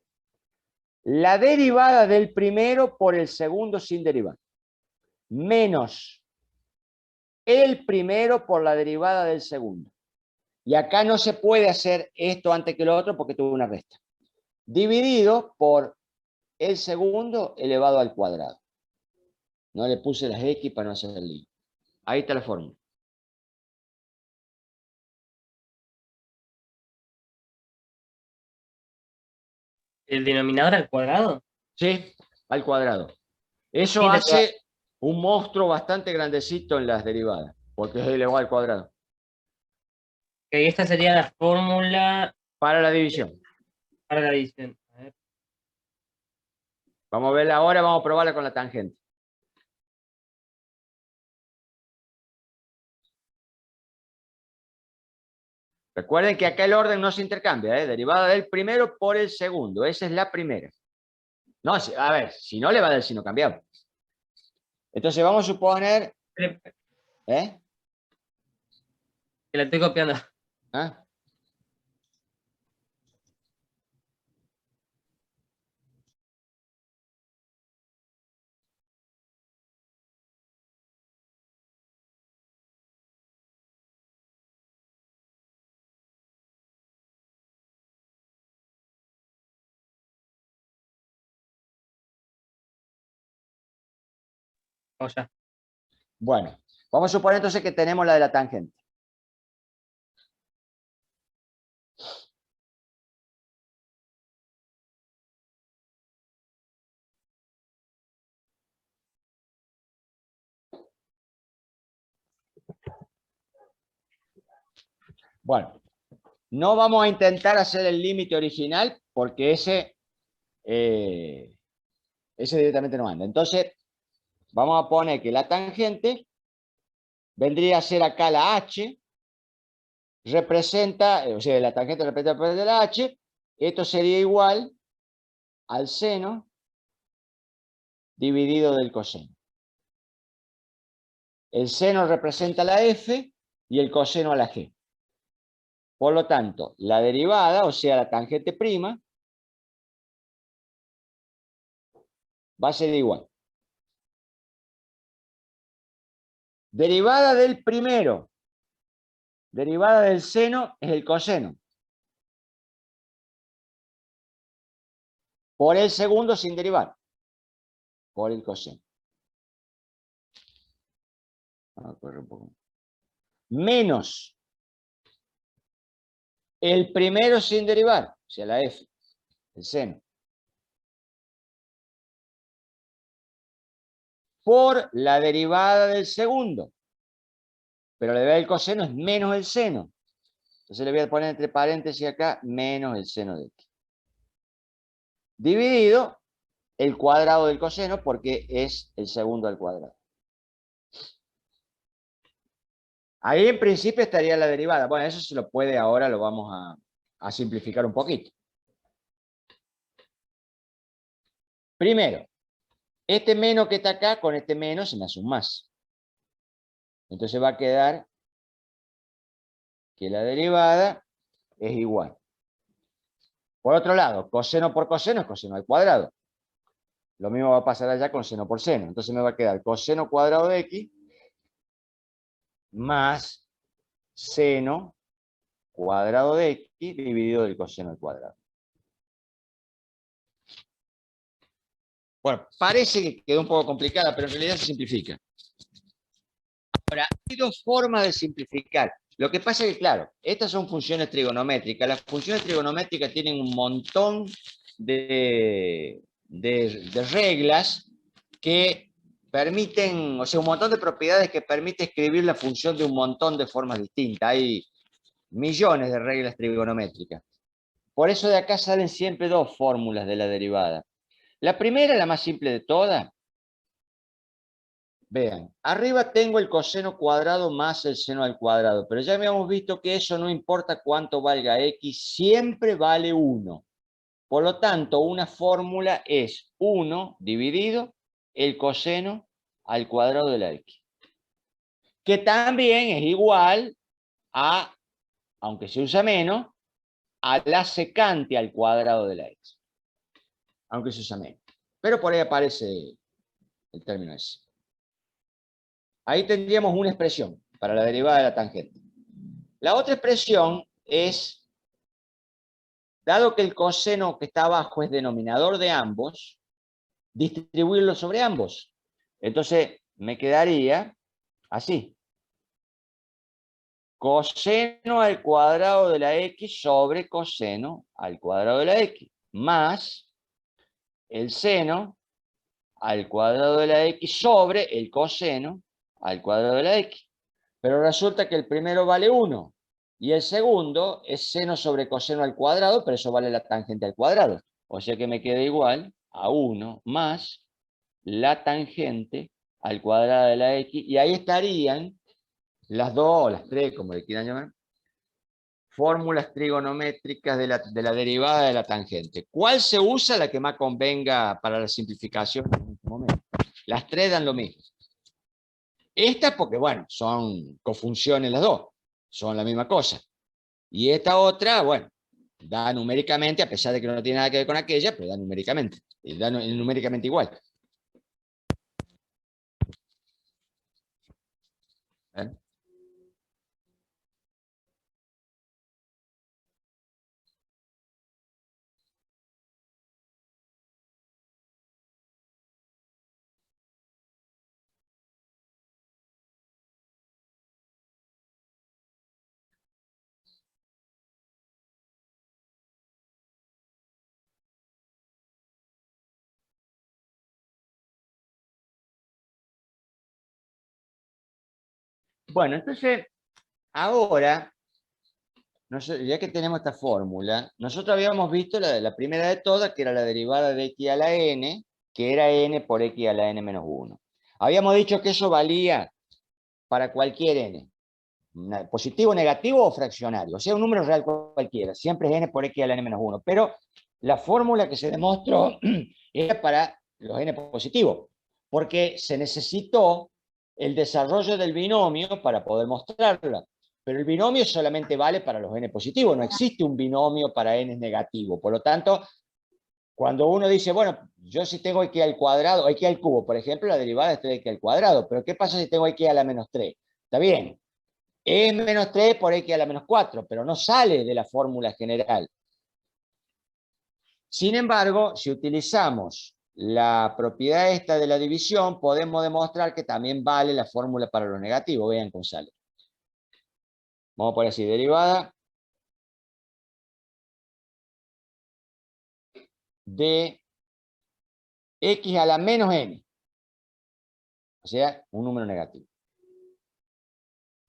La derivada del primero por el segundo sin derivar. Menos el primero por la derivada del segundo. Y acá no se puede hacer esto antes que lo otro porque tuvo una resta. Dividido por el segundo elevado al cuadrado. No le puse las x para no hacer el lío. Ahí está la fórmula. ¿El denominador al cuadrado? Sí, al cuadrado. Eso Sí, lo que hace un monstruo bastante grandecito en las derivadas, porque es elevado al cuadrado. Ok, esta sería la fórmula Para la división. para la división. A ver. Vamos a verla ahora, vamos a probarla con la tangente. Recuerden que acá el orden no se intercambia, derivada del primero por el segundo. Esa es la primera. No, a ver, si no le va a dar el signo cambiado. Entonces vamos a suponer... Que ¿Eh? la estoy copiando. ¿Ah? O ya. Bueno, vamos a suponer entonces que tenemos la de la tangente. Bueno, no vamos a intentar hacer el límite original porque ese directamente no anda. Entonces, vamos a poner que la tangente vendría a ser acá la h, representa, o sea, la tangente representa de la h, esto sería igual al seno dividido del coseno. El seno representa la f y el coseno a la g. Por lo tanto, la derivada, o sea, la tangente prima, va a ser igual. Derivada del primero, derivada del seno es el coseno. Por el segundo sin derivar. Por el coseno. Vamos a correr un poco. Menos el primero sin derivar, o sea, la f, el seno. Por la derivada del segundo. Pero la derivada del coseno es menos el seno. Entonces le voy a poner entre paréntesis acá, menos el seno de x. Dividido el cuadrado del coseno porque es el segundo al cuadrado. Ahí en principio estaría la derivada. Bueno, eso se lo puede ahora, lo vamos a simplificar un poquito. Primero, Este menos que está acá, con este menos se me hace un más. Entonces va a quedar que la derivada es igual. Por otro lado, coseno por coseno es coseno al cuadrado. Lo mismo va a pasar allá con seno por seno. Entonces me va a quedar coseno cuadrado de x más seno cuadrado de x dividido del coseno al cuadrado. Bueno, parece que quedó un poco complicada, pero en realidad se simplifica. Ahora, hay dos formas de simplificar. Lo que pasa es que, claro, estas son funciones trigonométricas. Las funciones trigonométricas tienen un montón de reglas que permiten, o sea, un montón de propiedades que permiten escribir la función de un montón de formas distintas. Hay millones de reglas trigonométricas. Por eso de acá salen siempre dos fórmulas de la derivada. La primera, la más simple de todas. Vean, arriba tengo el coseno cuadrado más el seno al cuadrado, pero ya habíamos visto que eso no importa cuánto valga x, siempre vale 1. Por lo tanto, una fórmula es 1 dividido el coseno al cuadrado de la x. Que también es igual a, aunque se usa menos, a la secante al cuadrado de la x. Aunque se usa menos. Pero por ahí aparece el término ese. Ahí tendríamos una expresión para la derivada de la tangente. La otra expresión es, dado que el coseno que está abajo es denominador de ambos, distribuirlo sobre ambos. Entonces me quedaría así. Coseno al cuadrado de la x sobre coseno al cuadrado de la x, más el seno al cuadrado de la x sobre el coseno al cuadrado de la x. Pero resulta que el primero vale 1 y el segundo es seno sobre coseno al cuadrado, pero eso vale la tangente al cuadrado. O sea que me queda igual a 1 más la tangente al cuadrado de la x, y ahí estarían las dos, o las tres, como le quieran llamar, fórmulas trigonométricas de la derivada de la tangente. ¿Cuál se usa? La que más convenga para la simplificación en este momento. Las tres dan lo mismo. Esta porque, bueno, son cofunciones las dos, son la misma cosa. Y esta otra, bueno, da numéricamente, a pesar de que no tiene nada que ver con aquella, pero da numéricamente. Y da numéricamente igual. ¿Eh? Bueno, entonces, ahora, ya que tenemos esta fórmula, nosotros habíamos visto la primera de todas, que era la derivada de x a la n, que era n por x a la n menos 1. Habíamos dicho que eso valía para cualquier n, positivo, negativo o fraccionario, o sea, un número real cualquiera, siempre es n por x a la n menos 1, pero la fórmula que se demostró era para los n positivos, porque se necesitó el desarrollo del binomio para poder mostrarla. Pero el binomio solamente vale para los n positivos, no existe un binomio para n negativo. Por lo tanto, cuando uno dice, bueno, yo si tengo x al cuadrado, x al cubo, por ejemplo, la derivada es 3x al cuadrado, pero ¿qué pasa si tengo x a la menos 3? Está bien, es menos 3 por x a la menos 4, pero no sale de la fórmula general. Sin embargo, si utilizamos la propiedad esta de la división, podemos demostrar que también vale la fórmula para lo negativo. Vean cómo sale. Vamos a poner así, derivada de x a la menos n. O sea, un número negativo.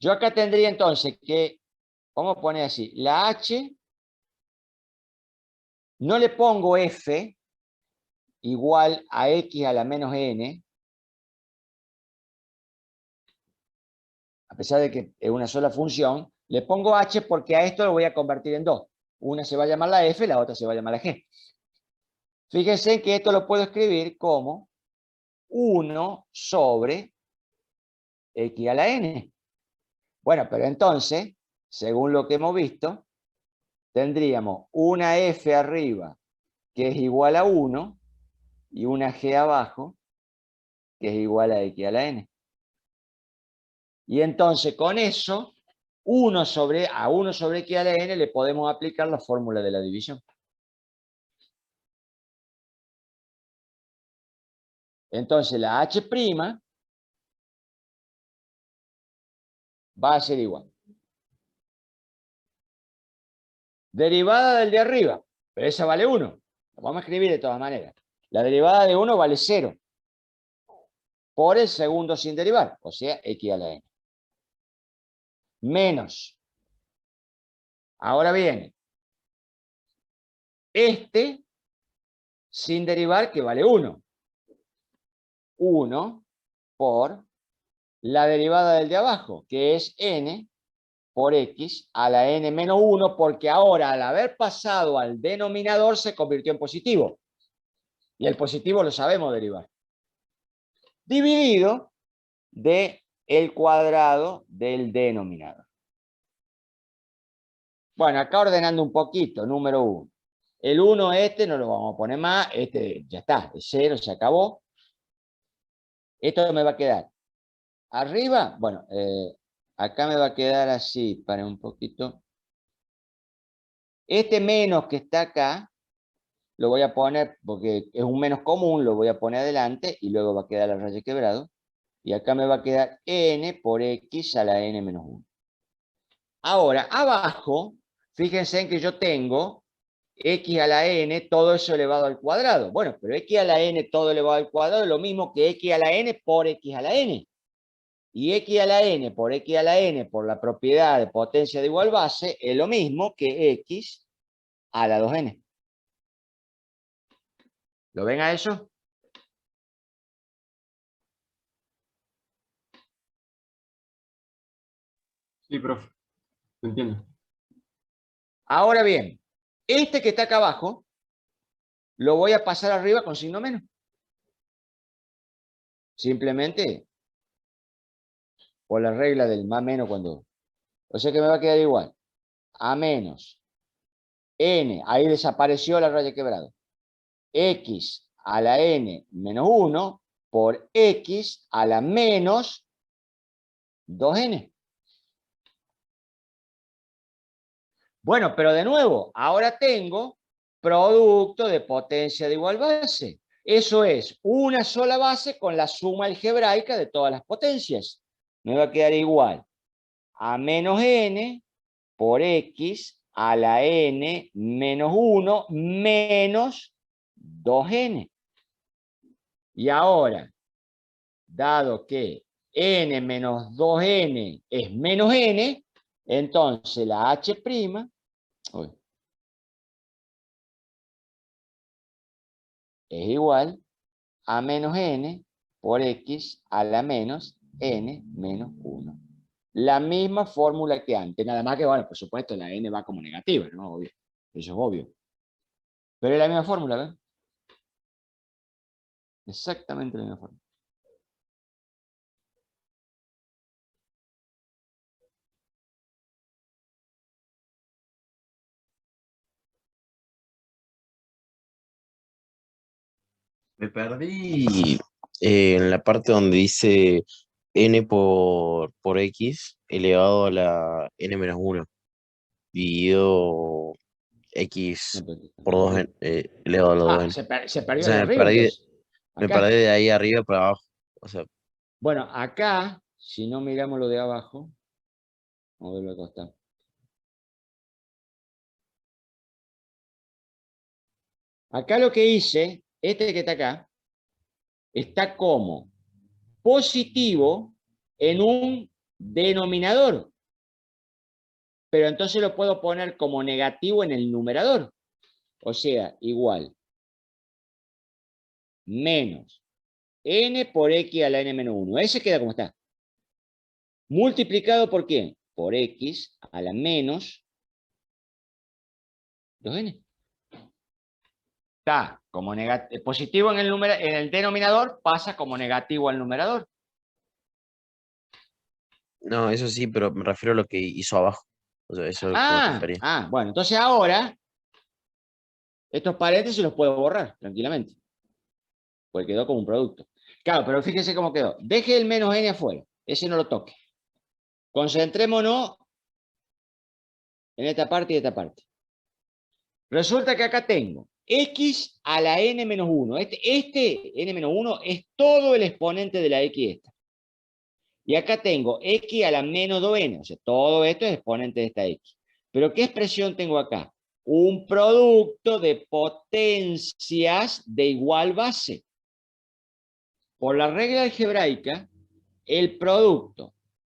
Yo acá tendría entonces que, vamos a poner así, la h, no le pongo f igual a x a la menos n, a pesar de que es una sola función, le pongo h porque a esto lo voy a convertir en dos. Una se va a llamar la f, la otra se va a llamar la g. Fíjense que esto lo puedo escribir como 1 sobre x a la n. Bueno, pero entonces, según lo que hemos visto, tendríamos una f arriba que es igual a 1 y una g abajo que es igual a x a la n. Y entonces con eso, a 1 sobre x a la n le podemos aplicar la fórmula de la división. Entonces la h' va a ser igual. Derivada del de arriba, pero esa vale 1. La vamos a escribir de todas maneras. La derivada de 1 vale 0. Por el segundo sin derivar, o sea, x a la n. Menos. Ahora viene este sin derivar que vale 1. 1 por la derivada del de abajo, que es n por x a la n menos 1, porque ahora al haber pasado al denominador se convirtió en positivo. Y el positivo lo sabemos derivar. Dividido de el cuadrado del denominador. Bueno, acá ordenando un poquito, número 1. El 1 este no lo vamos a poner más, este ya está, es 0, se acabó. Esto me va a quedar arriba, bueno, acá me va a quedar así, para un poquito. Este menos que está acá, lo voy a poner, porque es un menos común, lo voy a poner adelante y luego va a quedar la raya quebrado. Y acá me va a quedar n por x a la n menos 1. Ahora, abajo, fíjense en que yo tengo x a la n, todo eso elevado al cuadrado. Bueno, pero x a la n todo elevado al cuadrado es lo mismo que x a la n por x a la n. Y x a la n por x a la n por la propiedad de potencia de igual base es lo mismo que x a la 2n. ¿Lo ven a eso? Sí, profe. Lo entiendo. Ahora bien, este que está acá abajo, lo voy a pasar arriba con signo menos. Simplemente por la regla del más menos cuando... O sea que me va a quedar igual. A menos n, ahí desapareció la raya quebrada. X a la n menos 1 por x a la menos 2n. Bueno, pero de nuevo, ahora tengo producto de potencia de igual base. Eso es una sola base con la suma algebraica de todas las potencias. Me va a quedar igual a menos n por x a la n menos 1 menos 2n. Y ahora, dado que n menos 2n es menos n, entonces la h' es igual a menos n por x a la menos n menos 1. La misma fórmula que antes, nada más que, bueno, por supuesto, la n va como negativa, ¿no? Obvio. Eso es obvio. Pero es la misma fórmula, ¿ves? Exactamente la misma fórmula. Me perdí en la parte donde dice n por x elevado a la n menos 1 dividido x por 2 elevado a la 2n. Se O perdió ahí sea, arriba, entonces. me Acá. perdí de ahí arriba para abajo. O sea, Bueno, acá, si no miramos lo de abajo, vamos a verlo acá está. Acá lo que hice, este que está acá, está como positivo en un denominador. Pero entonces lo puedo poner como negativo en el numerador. O sea, igual. Menos n por x a la n menos 1. Ese queda como está. Multiplicado por ¿qué? Por x a la menos 2n. Está como positivo en el denominador pasa como negativo al numerador. No, eso sí, pero me refiero a lo que hizo abajo. O sea, eso es lo que me refería. Bueno, entonces ahora estos paréntesis los puedo borrar tranquilamente. Pues quedó como un producto. Claro, pero fíjense cómo quedó. Deje el menos n afuera. Ese no lo toque. Concentrémonos en esta parte y esta parte. Resulta que acá tengo x a la n menos 1. Este n menos 1 es todo el exponente de la x esta. Y acá tengo x a la menos 2n. O sea, todo esto es exponente de esta x. Pero ¿qué expresión tengo acá? Un producto de potencias de igual base. Por la regla algebraica, el producto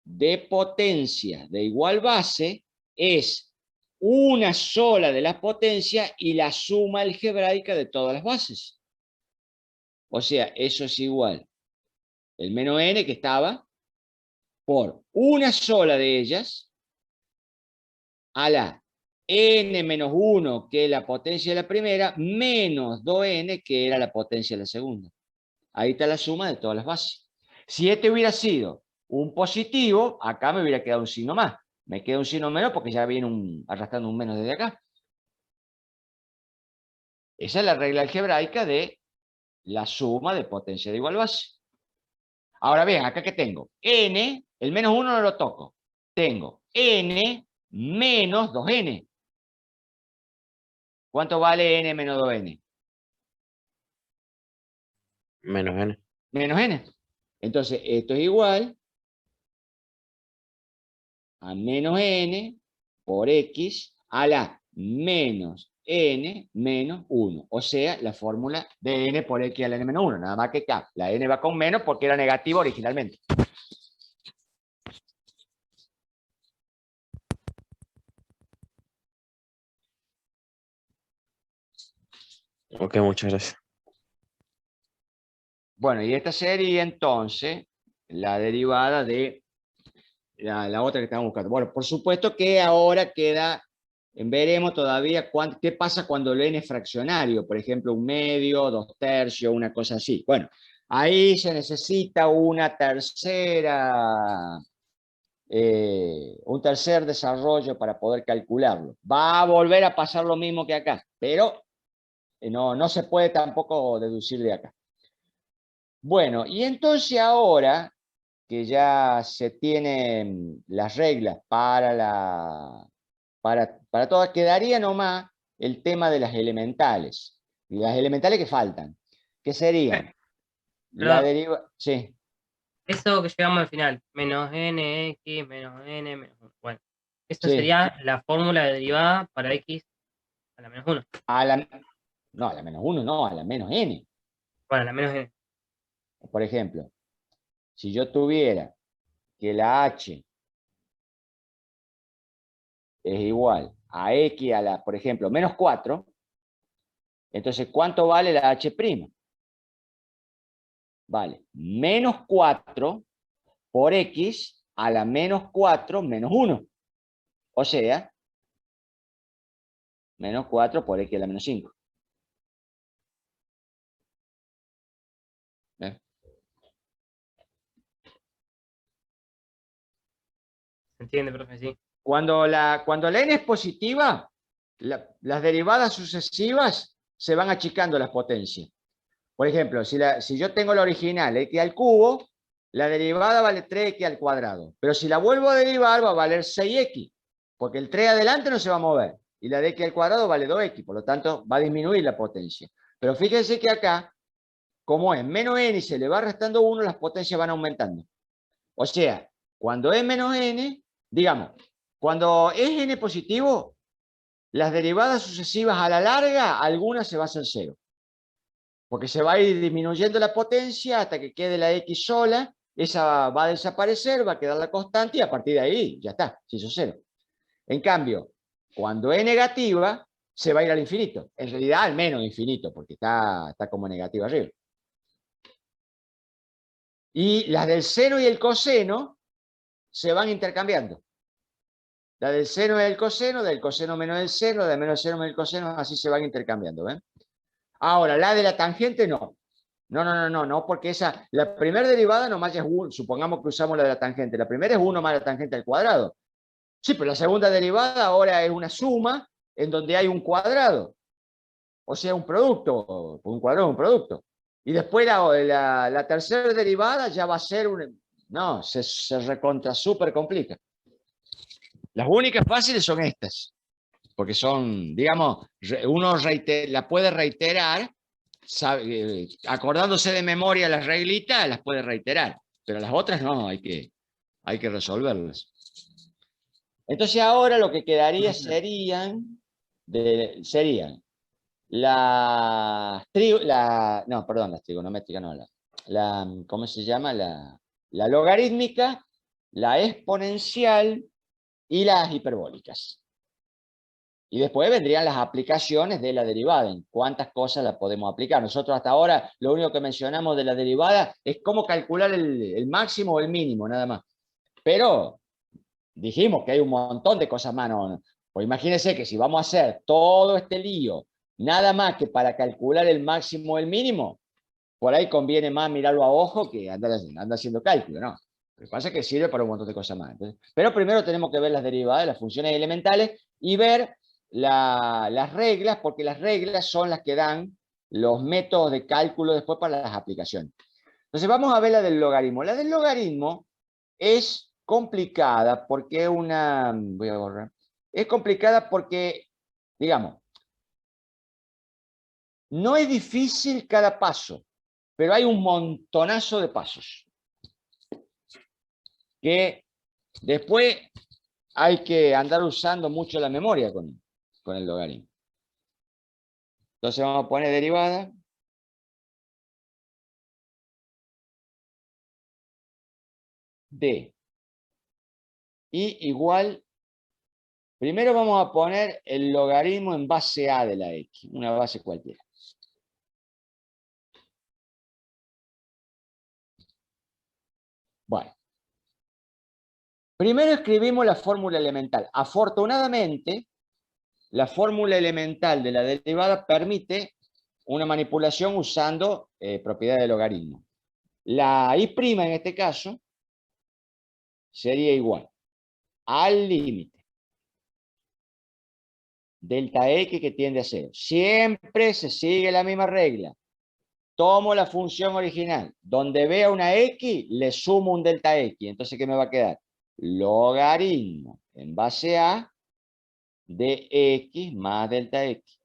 de potencias de igual base es una sola de las potencias y la suma algebraica de todas las bases. O sea, eso es igual. El menos n que estaba por una sola de ellas a la n menos 1, que es la potencia de la primera, menos 2n, que era la potencia de la segunda. Ahí está la suma de todas las bases. Si este hubiera sido un positivo, acá me hubiera quedado un signo más. Me queda un signo menos porque ya viene arrastrando un menos desde acá. Esa es la regla algebraica de la suma de potencia de igual base. Ahora bien, acá que tengo n, el menos 1 no lo toco. Tengo n menos 2n. ¿Cuánto vale n menos 2n? Menos n. Menos n. Entonces, esto es igual a menos n por x a la menos n menos 1. O sea, la fórmula de n por x a la n menos 1. Nada más que acá. La n va con menos porque era negativa originalmente. Ok, muchas gracias. Bueno, y esta sería entonces la derivada de la otra que estamos buscando. Bueno, por supuesto que ahora queda, veremos todavía qué pasa cuando el n es fraccionario, por ejemplo, 1/2, 2/3, una cosa así. Bueno, ahí se necesita un tercer desarrollo para poder calcularlo. Va a volver a pasar lo mismo que acá, pero no se puede tampoco deducir de acá. Bueno, y entonces ahora que ya se tienen las reglas para todas, quedaría nomás el tema de las elementales. Y las elementales que faltan, que serían la Perdón. deriva... Sí. Eso que llegamos al final, menos nx, menos n, menos 1. Bueno, esta Sí. sería la fórmula de derivada para x a la menos 1. No, a la menos 1, no, a la menos n. Bueno, a la menos n. Por ejemplo, si yo tuviera que la h es igual a x a la, por ejemplo, menos 4, entonces, ¿cuánto vale la h'? Vale, menos 4 por x a la menos 4 menos 1. O sea, menos 4 por x a la menos 5. ¿Ves? ¿Se entiende, profe? Sí. Cuando la n es positiva, las derivadas sucesivas se van achicando las potencias. Por ejemplo, si yo tengo la original x al cubo, la derivada vale 3x al cuadrado. Pero si la vuelvo a derivar, va a valer 6x. Porque el 3 adelante no se va a mover. Y la de x al cuadrado vale 2x. Por lo tanto, va a disminuir la potencia. Pero fíjense que acá, como es menos n y se le va restando 1, las potencias van aumentando. O sea, cuando es menos n, digamos, cuando es n positivo, las derivadas sucesivas a la larga, algunas se va a hacer 0. Porque se va a ir disminuyendo la potencia hasta que quede la x sola, esa va a desaparecer, va a quedar la constante y a partir de ahí ya está, se hizo 0. En cambio, cuando es negativa, se va a ir al infinito. En realidad al menos infinito, porque está como negativa arriba. Y las del seno y el coseno se van intercambiando. La del seno y el coseno, del coseno menos el seno, del menos el seno menos el coseno, así se van intercambiando. ¿Ven? Ahora, la de la tangente no. No, porque la primera derivada nomás es 1, supongamos que usamos la de la tangente. La primera es 1 más la tangente al cuadrado. Sí, pero la segunda derivada ahora es una suma en donde hay un cuadrado. O sea, un producto, un cuadrado es un producto. Y después la tercera derivada ya va a ser no, se recontra súper complica. Las únicas fáciles son estas, porque son, digamos, uno la puede reiterar, acordándose de memoria las reglitas, las puede reiterar, pero las otras no, hay que resolverlas. Entonces ahora lo que quedaría serían las trigonométricas no, ¿cómo se llama? La logarítmica, la exponencial y las hiperbólicas. Y después vendrían las aplicaciones de la derivada, en cuántas cosas la podemos aplicar. Nosotros hasta ahora lo único que mencionamos de la derivada es cómo calcular el máximo o el mínimo, nada más. Pero dijimos que hay un montón de cosas más. Pues imagínense que si vamos a hacer todo este lío, nada más que para calcular el máximo o el mínimo, por ahí conviene más mirarlo a ojo que andar haciendo cálculo, ¿no? Lo que pasa es que sirve para un montón de cosas más. Entonces, pero primero tenemos que ver las derivadas, las funciones elementales y ver las reglas, porque las reglas son las que dan los métodos de cálculo después para las aplicaciones. Entonces vamos a ver la del logaritmo. La del logaritmo es complicada porque voy a borrar. Es complicada porque, digamos, no es difícil cada paso, pero hay un montonazo de pasos que después hay que andar usando mucho la memoria con el logaritmo. Entonces vamos a poner derivada. De. Y igual, primero vamos a poner el logaritmo en base A de la X, una base cualquiera. Bueno. Primero escribimos la fórmula elemental. Afortunadamente, la fórmula elemental de la derivada permite una manipulación usando propiedades de logaritmo. La I' en este caso sería igual al límite delta X que tiende a 0. Siempre se sigue la misma regla. Tomo la función original. Donde vea una X, le sumo un delta X. Entonces, ¿qué me va a quedar? Logaritmo en base A de X más delta X.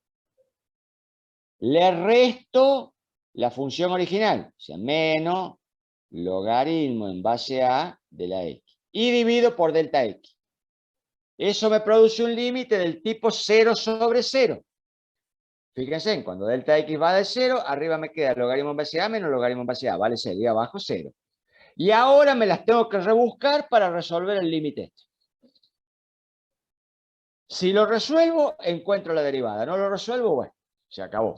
Le resto la función original, o sea, menos logaritmo en base A de la X. Y divido por delta X. Eso me produce un límite del tipo 0 sobre 0. Fíjense, cuando delta X va de 0, arriba me queda logaritmo en base A menos logaritmo en base A, vale 0, y abajo 0. Y ahora me las tengo que rebuscar para resolver el límite este. Si lo resuelvo, encuentro la derivada. No lo resuelvo, bueno, se acabó.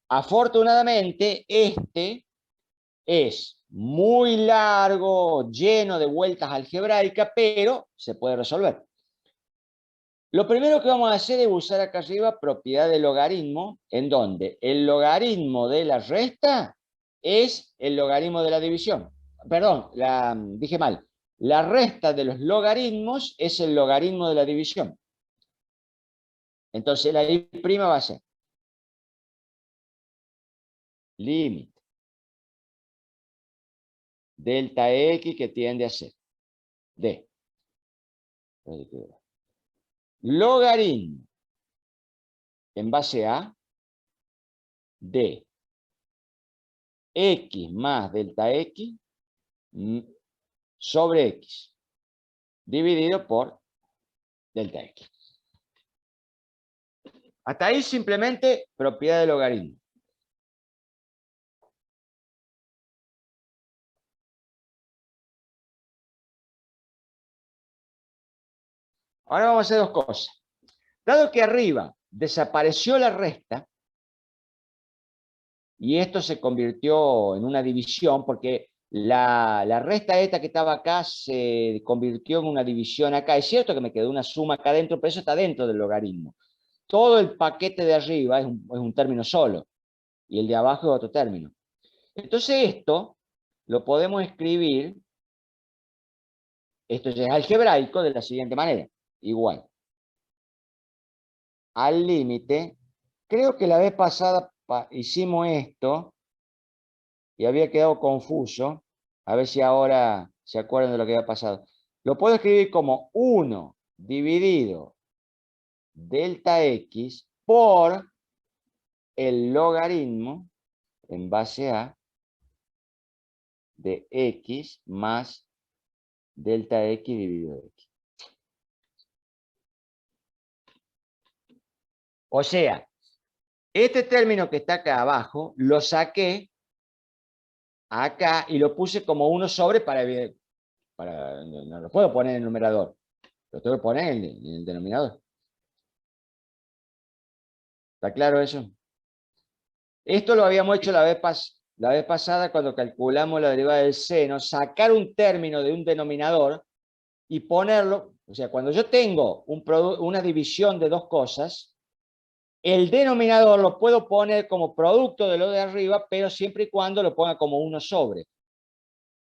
Afortunadamente, este es muy largo, lleno de vueltas algebraicas, pero se puede resolver. Lo primero que vamos a hacer es usar acá arriba propiedad de logaritmo, en donde el logaritmo de la resta es el logaritmo de la división. Perdón, dije mal. La resta de los logaritmos es el logaritmo de la división. Entonces la I' va a ser límite delta X que tiende a 0. D. Logaritmo en base A de X más delta X sobre X dividido por delta X. Hasta ahí simplemente propiedad de logaritmo. Ahora vamos a hacer dos cosas. Dado que arriba desapareció la resta, y esto se convirtió en una división, porque la resta esta que estaba acá se convirtió en una división acá. Es cierto que me quedó una suma acá dentro, pero eso está dentro del logaritmo. todo el paquete de arriba es un término solo, y el de abajo es otro término. Entonces esto lo podemos escribir, esto ya es algebraico, de la siguiente manera, igual. Al límite, creo que la vez pasada hicimos esto, y había quedado confuso, a ver si ahora se acuerdan de lo que había pasado. Lo puedo escribir como 1 dividido delta x por el logaritmo en base a de x más delta x dividido x. O sea, este término que está acá abajo, lo saqué acá y lo puse como 1 sobre no lo puedo poner en el numerador, lo tengo que poner en el denominador. ¿Está claro eso? Esto lo habíamos hecho la vez pasada cuando calculamos la derivada del seno, sacar un término de un denominador y ponerlo, o sea, cuando yo tengo una división de dos cosas, el denominador lo puedo poner como producto de lo de arriba, pero siempre y cuando lo ponga como 1 sobre.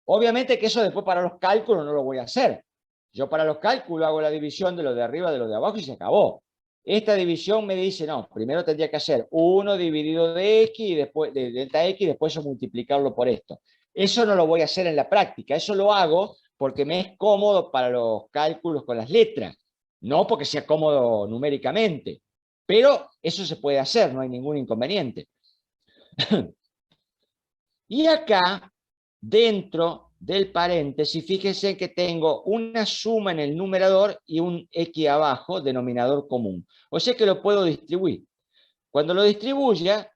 Obviamente que eso después para los cálculos no lo voy a hacer. Yo para los cálculos hago la división de lo de arriba de lo de abajo y se acabó. Esta división me dice, no, primero tendría que hacer 1 dividido de x, y después de delta x, y después eso multiplicarlo por esto. Eso no lo voy a hacer en la práctica, eso lo hago porque me es cómodo para los cálculos con las letras, no porque sea cómodo numéricamente. Pero eso se puede hacer, no hay ningún inconveniente. Y acá, dentro del paréntesis, fíjense que tengo una suma en el numerador y un x abajo, denominador común. O sea que lo puedo distribuir. Cuando lo distribuya,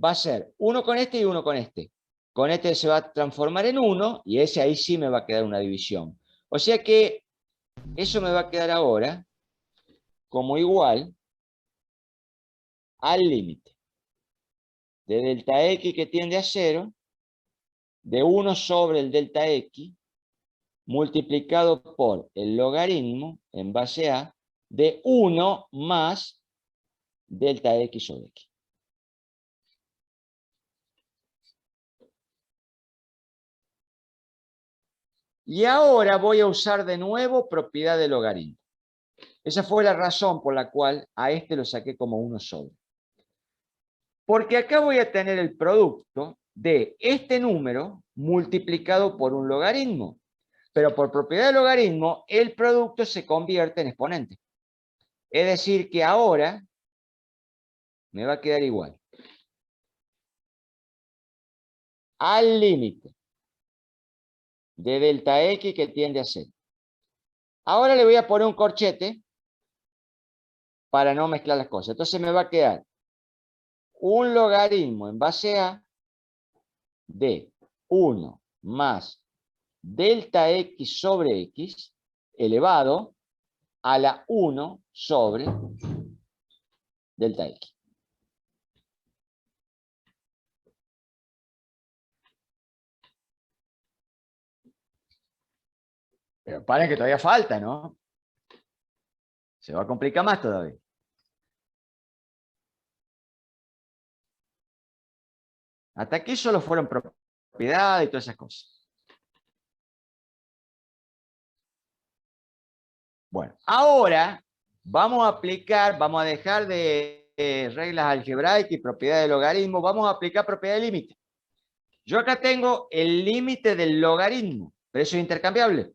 va a ser 1 con este y 1 con este. Con este se va a transformar en 1 y ese ahí sí me va a quedar una división. O sea que eso me va a quedar ahora como igual al límite de delta x que tiende a 0, de 1 sobre el delta x, multiplicado por el logaritmo en base a de 1 más delta x sobre x. Y ahora voy a usar de nuevo propiedad de logaritmo. Esa fue la razón por la cual a este lo saqué como 1 sobre. Porque acá voy a tener el producto de este número multiplicado por un logaritmo. Pero por propiedad de logaritmo, el producto se convierte en exponente. Es decir, que ahora me va a quedar igual. Al límite de delta x que tiende a 0. Ahora le voy a poner un corchete para no mezclar las cosas. Entonces me va a quedar un logaritmo en base a de 1 más delta x sobre x elevado a la 1 sobre delta x. Pero paren que todavía falta, ¿no? Se va a complicar más todavía. Hasta aquí solo fueron propiedades y todas esas cosas. Bueno, ahora vamos a aplicar, vamos a dejar de reglas algebraicas y propiedad de logaritmo, vamos a aplicar propiedad de límite. Yo acá tengo el límite del logaritmo, pero eso es intercambiable.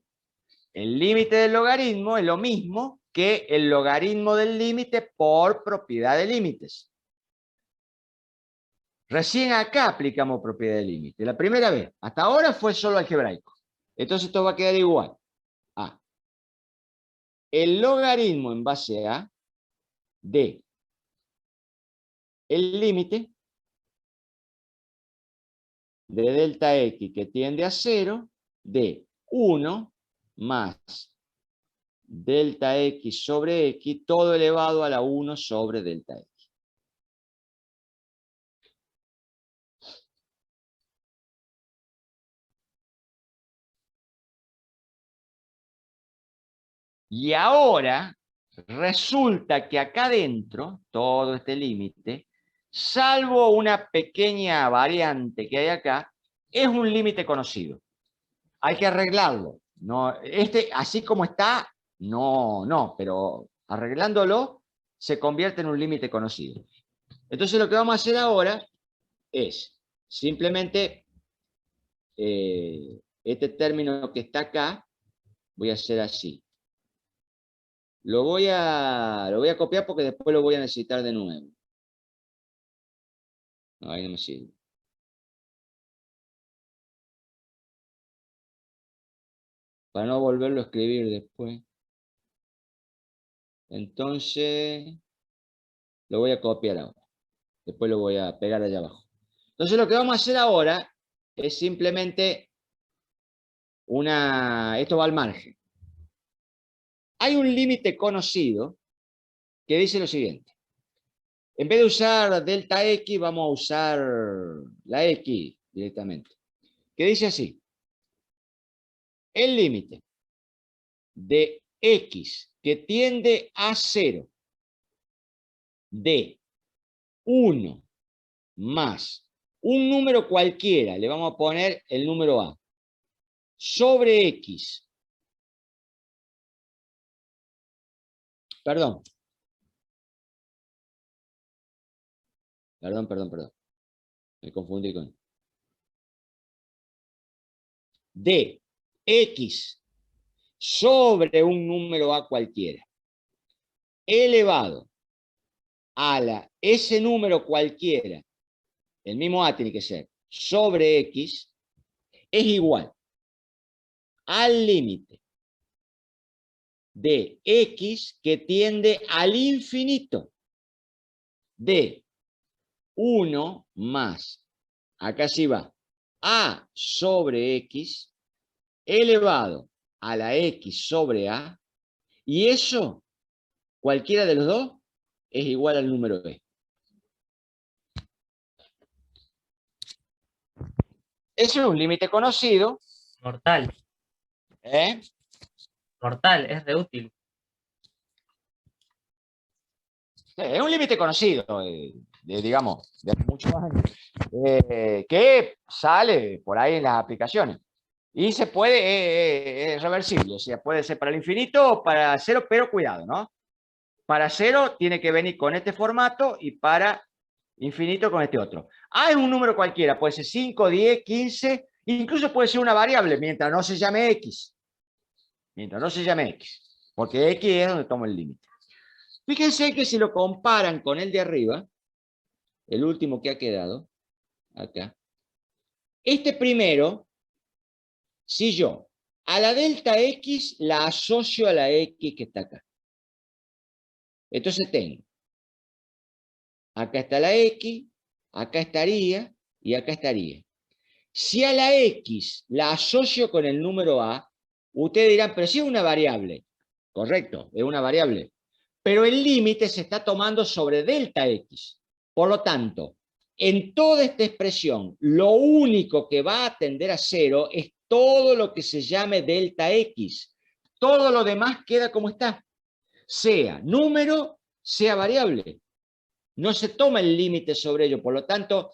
El límite del logaritmo es lo mismo que el logaritmo del límite por propiedad de límites. Recién acá aplicamos propiedad de límite, la primera vez. Hasta ahora fue solo algebraico. Entonces esto va a quedar igual a el logaritmo en base a de el límite de delta x que tiende a 0 de 1 más delta x sobre x, todo elevado a la 1 sobre delta x. Y ahora, resulta que acá adentro, todo este límite, salvo una pequeña variante que hay acá, es un límite conocido. Hay que arreglarlo. No, así como está, no, pero arreglándolo se convierte en un límite conocido. Entonces lo que vamos a hacer ahora es simplemente este término que está acá, voy a hacer así. Lo voy a copiar porque después lo voy a necesitar de nuevo. No, ahí no me sirve. Para no volverlo a escribir después. Entonces, lo voy a copiar ahora. Después lo voy a pegar allá abajo. Entonces lo que vamos a hacer ahora es simplemente esto va al margen. Hay un límite conocido que dice lo siguiente. En vez de usar delta X, vamos a usar la X directamente. Que dice así. El límite de X que tiende a 0 de 1 más un número cualquiera, le vamos a poner el número A, sobre X. Perdón. Me confundí con... De X sobre un número A cualquiera, elevado a ese número cualquiera, el mismo A tiene que ser, sobre X, es igual al límite de X que tiende al infinito de 1 más, acá sí va, A sobre X elevado a la X sobre A, y eso, cualquiera de los dos, es igual al número B. Eso es un límite conocido. Mortal, ¿Eh? mortal, es re útil. Es un límite conocido, digamos, de hace muchos años, que sale por ahí en las aplicaciones. Y se puede, es reversible, o sea, puede ser para el infinito o para cero, pero cuidado, ¿no? Para cero tiene que venir con este formato y para infinito con este otro. A es un número cualquiera, puede ser 5, 10, 15, incluso puede ser una variable mientras no se llame X. Mientras no se llame X, porque X es donde toma el límite. Fíjense que si lo comparan con el de arriba, el último que ha quedado, acá, este primero, si yo a la delta X la asocio a la X que está acá. Entonces tengo, acá está la X, acá estaría y acá estaría. Si a la X la asocio con el número A, ustedes dirán, pero si es una variable. Correcto, es una variable. Pero el límite se está tomando sobre delta X. Por lo tanto, en toda esta expresión, lo único que va a tender a 0 es todo lo que se llame delta X. Todo lo demás queda como está. Sea número, sea variable. No se toma el límite sobre ello. Por lo tanto,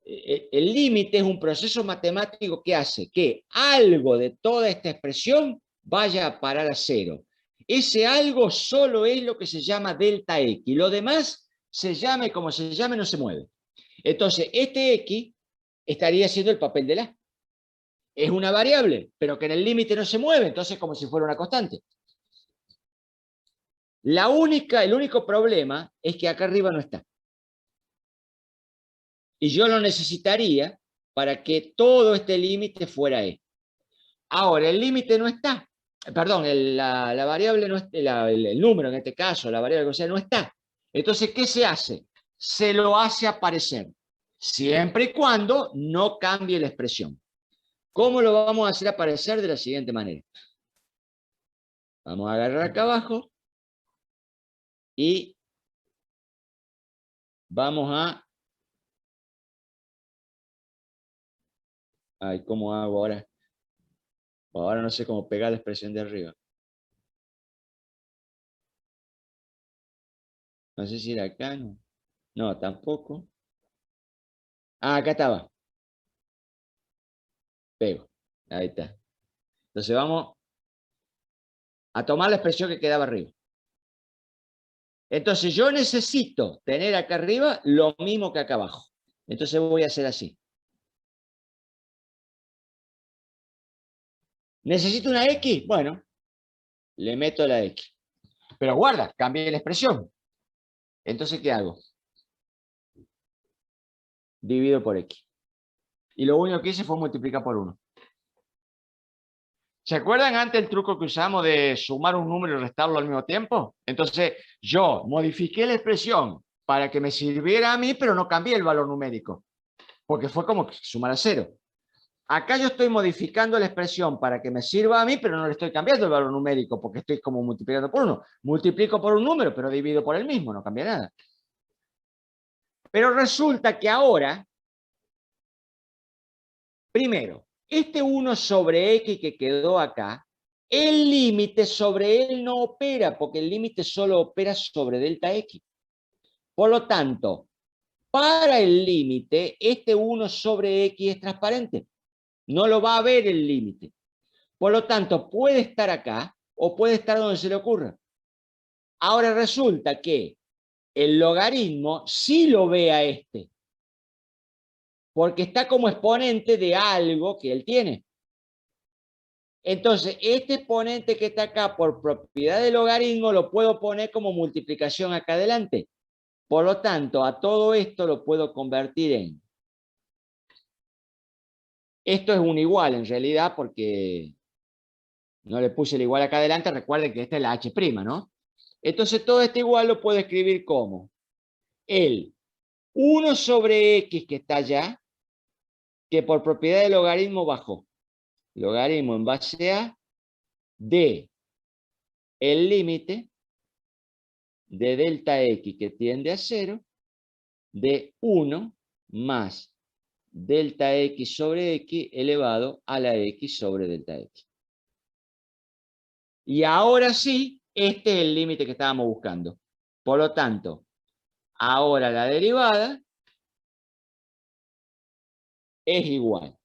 el límite es un proceso matemático que hace que algo de toda esta expresión vaya a parar a 0. Ese algo solo es lo que se llama delta X. Lo demás, se llame como se llame, no se mueve. Entonces, este X estaría siendo el papel de la. Es una variable, pero que en el límite no se mueve, entonces como si fuera una constante. El único problema es que acá arriba no está. Y yo lo necesitaría para que todo este límite fuera E. Ahora, el límite no está. Perdón, la variable no está, el número en este caso, la variable que sea, no está. Entonces, ¿qué se hace? Se lo hace aparecer, siempre y cuando no cambie la expresión. ¿Cómo lo vamos a hacer aparecer? De la siguiente manera. Vamos a agarrar acá abajo y vamos a... Ay, ¿cómo hago ahora? Ahora no sé cómo pegar la expresión de arriba. No sé si era acá, no. No, tampoco. Ah, acá estaba. Pego. Ahí está. Entonces vamos a tomar la expresión que quedaba arriba. Entonces yo necesito tener acá arriba lo mismo que acá abajo. Entonces voy a hacer así. ¿Necesito una X? Bueno, le meto la X. Pero guarda, cambié la expresión. Entonces, ¿qué hago? Divido por X. Y lo único que hice fue multiplicar por 1. ¿Se acuerdan antes el truco que usamos de sumar un número y restarlo al mismo tiempo? Entonces, yo modifiqué la expresión para que me sirviera a mí, pero no cambié el valor numérico. Porque fue como sumar a 0. Acá yo estoy modificando la expresión para que me sirva a mí, pero no le estoy cambiando el valor numérico, porque estoy como multiplicando por 1. Multiplico por un número, pero divido por el mismo, no cambia nada. Pero resulta que ahora, primero, este 1 sobre X que quedó acá, el límite sobre él no opera, porque el límite solo opera sobre delta X. Por lo tanto, para el límite, este 1 sobre X es transparente. No lo va a ver el límite. Por lo tanto, puede estar acá o puede estar donde se le ocurra. Ahora resulta que el logaritmo sí lo ve a este, porque está como exponente de algo que él tiene. Entonces, este exponente que está acá por propiedad del logaritmo lo puedo poner como multiplicación acá adelante. Por lo tanto, a todo esto lo puedo convertir en... Esto es un igual en realidad porque no le puse el igual acá adelante. Recuerden que esta es la h', ¿no? Entonces todo este igual lo puedo escribir como el 1 sobre x que está allá, que por propiedad del logaritmo bajó. Logaritmo en base a de el límite de delta x que tiende a 0 de 1 más delta x sobre x elevado a la x sobre delta x. Y ahora sí, este es el límite que estábamos buscando. Por lo tanto, ahora la derivada es igual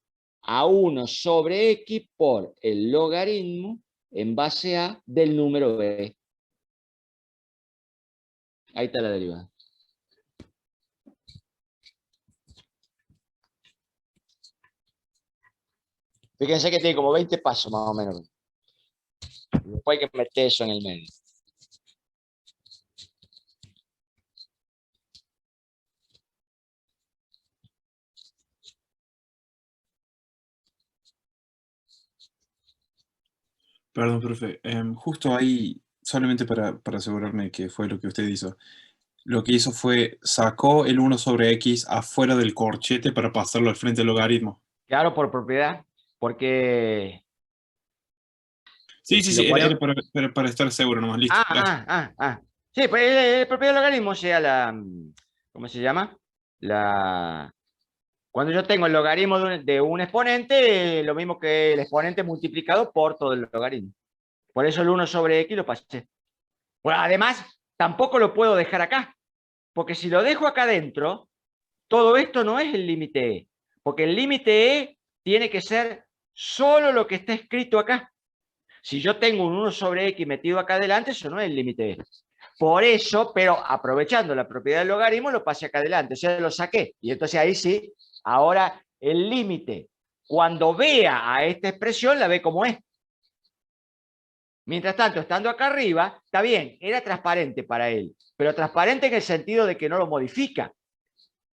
a 1 sobre x por el logaritmo en base a del número b. Ahí está la derivada. Fíjense que tiene como 20 pasos más o menos. Después hay que meter eso en el medio. Perdón, profe. Justo ahí, solamente para asegurarme que fue lo que usted hizo. Lo que hizo fue, sacó el 1 sobre x afuera del corchete para pasarlo al frente del logaritmo. Claro, por propiedad, porque... Sí, si sí, lo era ponemos- para estar seguro nomás, listo. Gracias. Sí, pues el propiedad del logaritmo sea la... ¿Cómo se llama? Cuando yo tengo el logaritmo de un exponente, lo mismo que el exponente multiplicado por todo el logaritmo. Por eso el 1 sobre x lo pasé. Bueno, además, tampoco lo puedo dejar acá, porque si lo dejo acá adentro, todo esto no es el límite e, porque el límite e tiene que ser solo lo que está escrito acá. Si yo tengo un 1 sobre x metido acá adelante, eso no es el límite e. Por eso, pero aprovechando la propiedad del logaritmo, lo pasé acá adelante, o sea, lo saqué. Y entonces ahí sí, ahora el límite, cuando vea a esta expresión, la ve como es. Mientras tanto, estando acá arriba, está bien, era transparente para él, pero transparente en el sentido de que no lo modifica,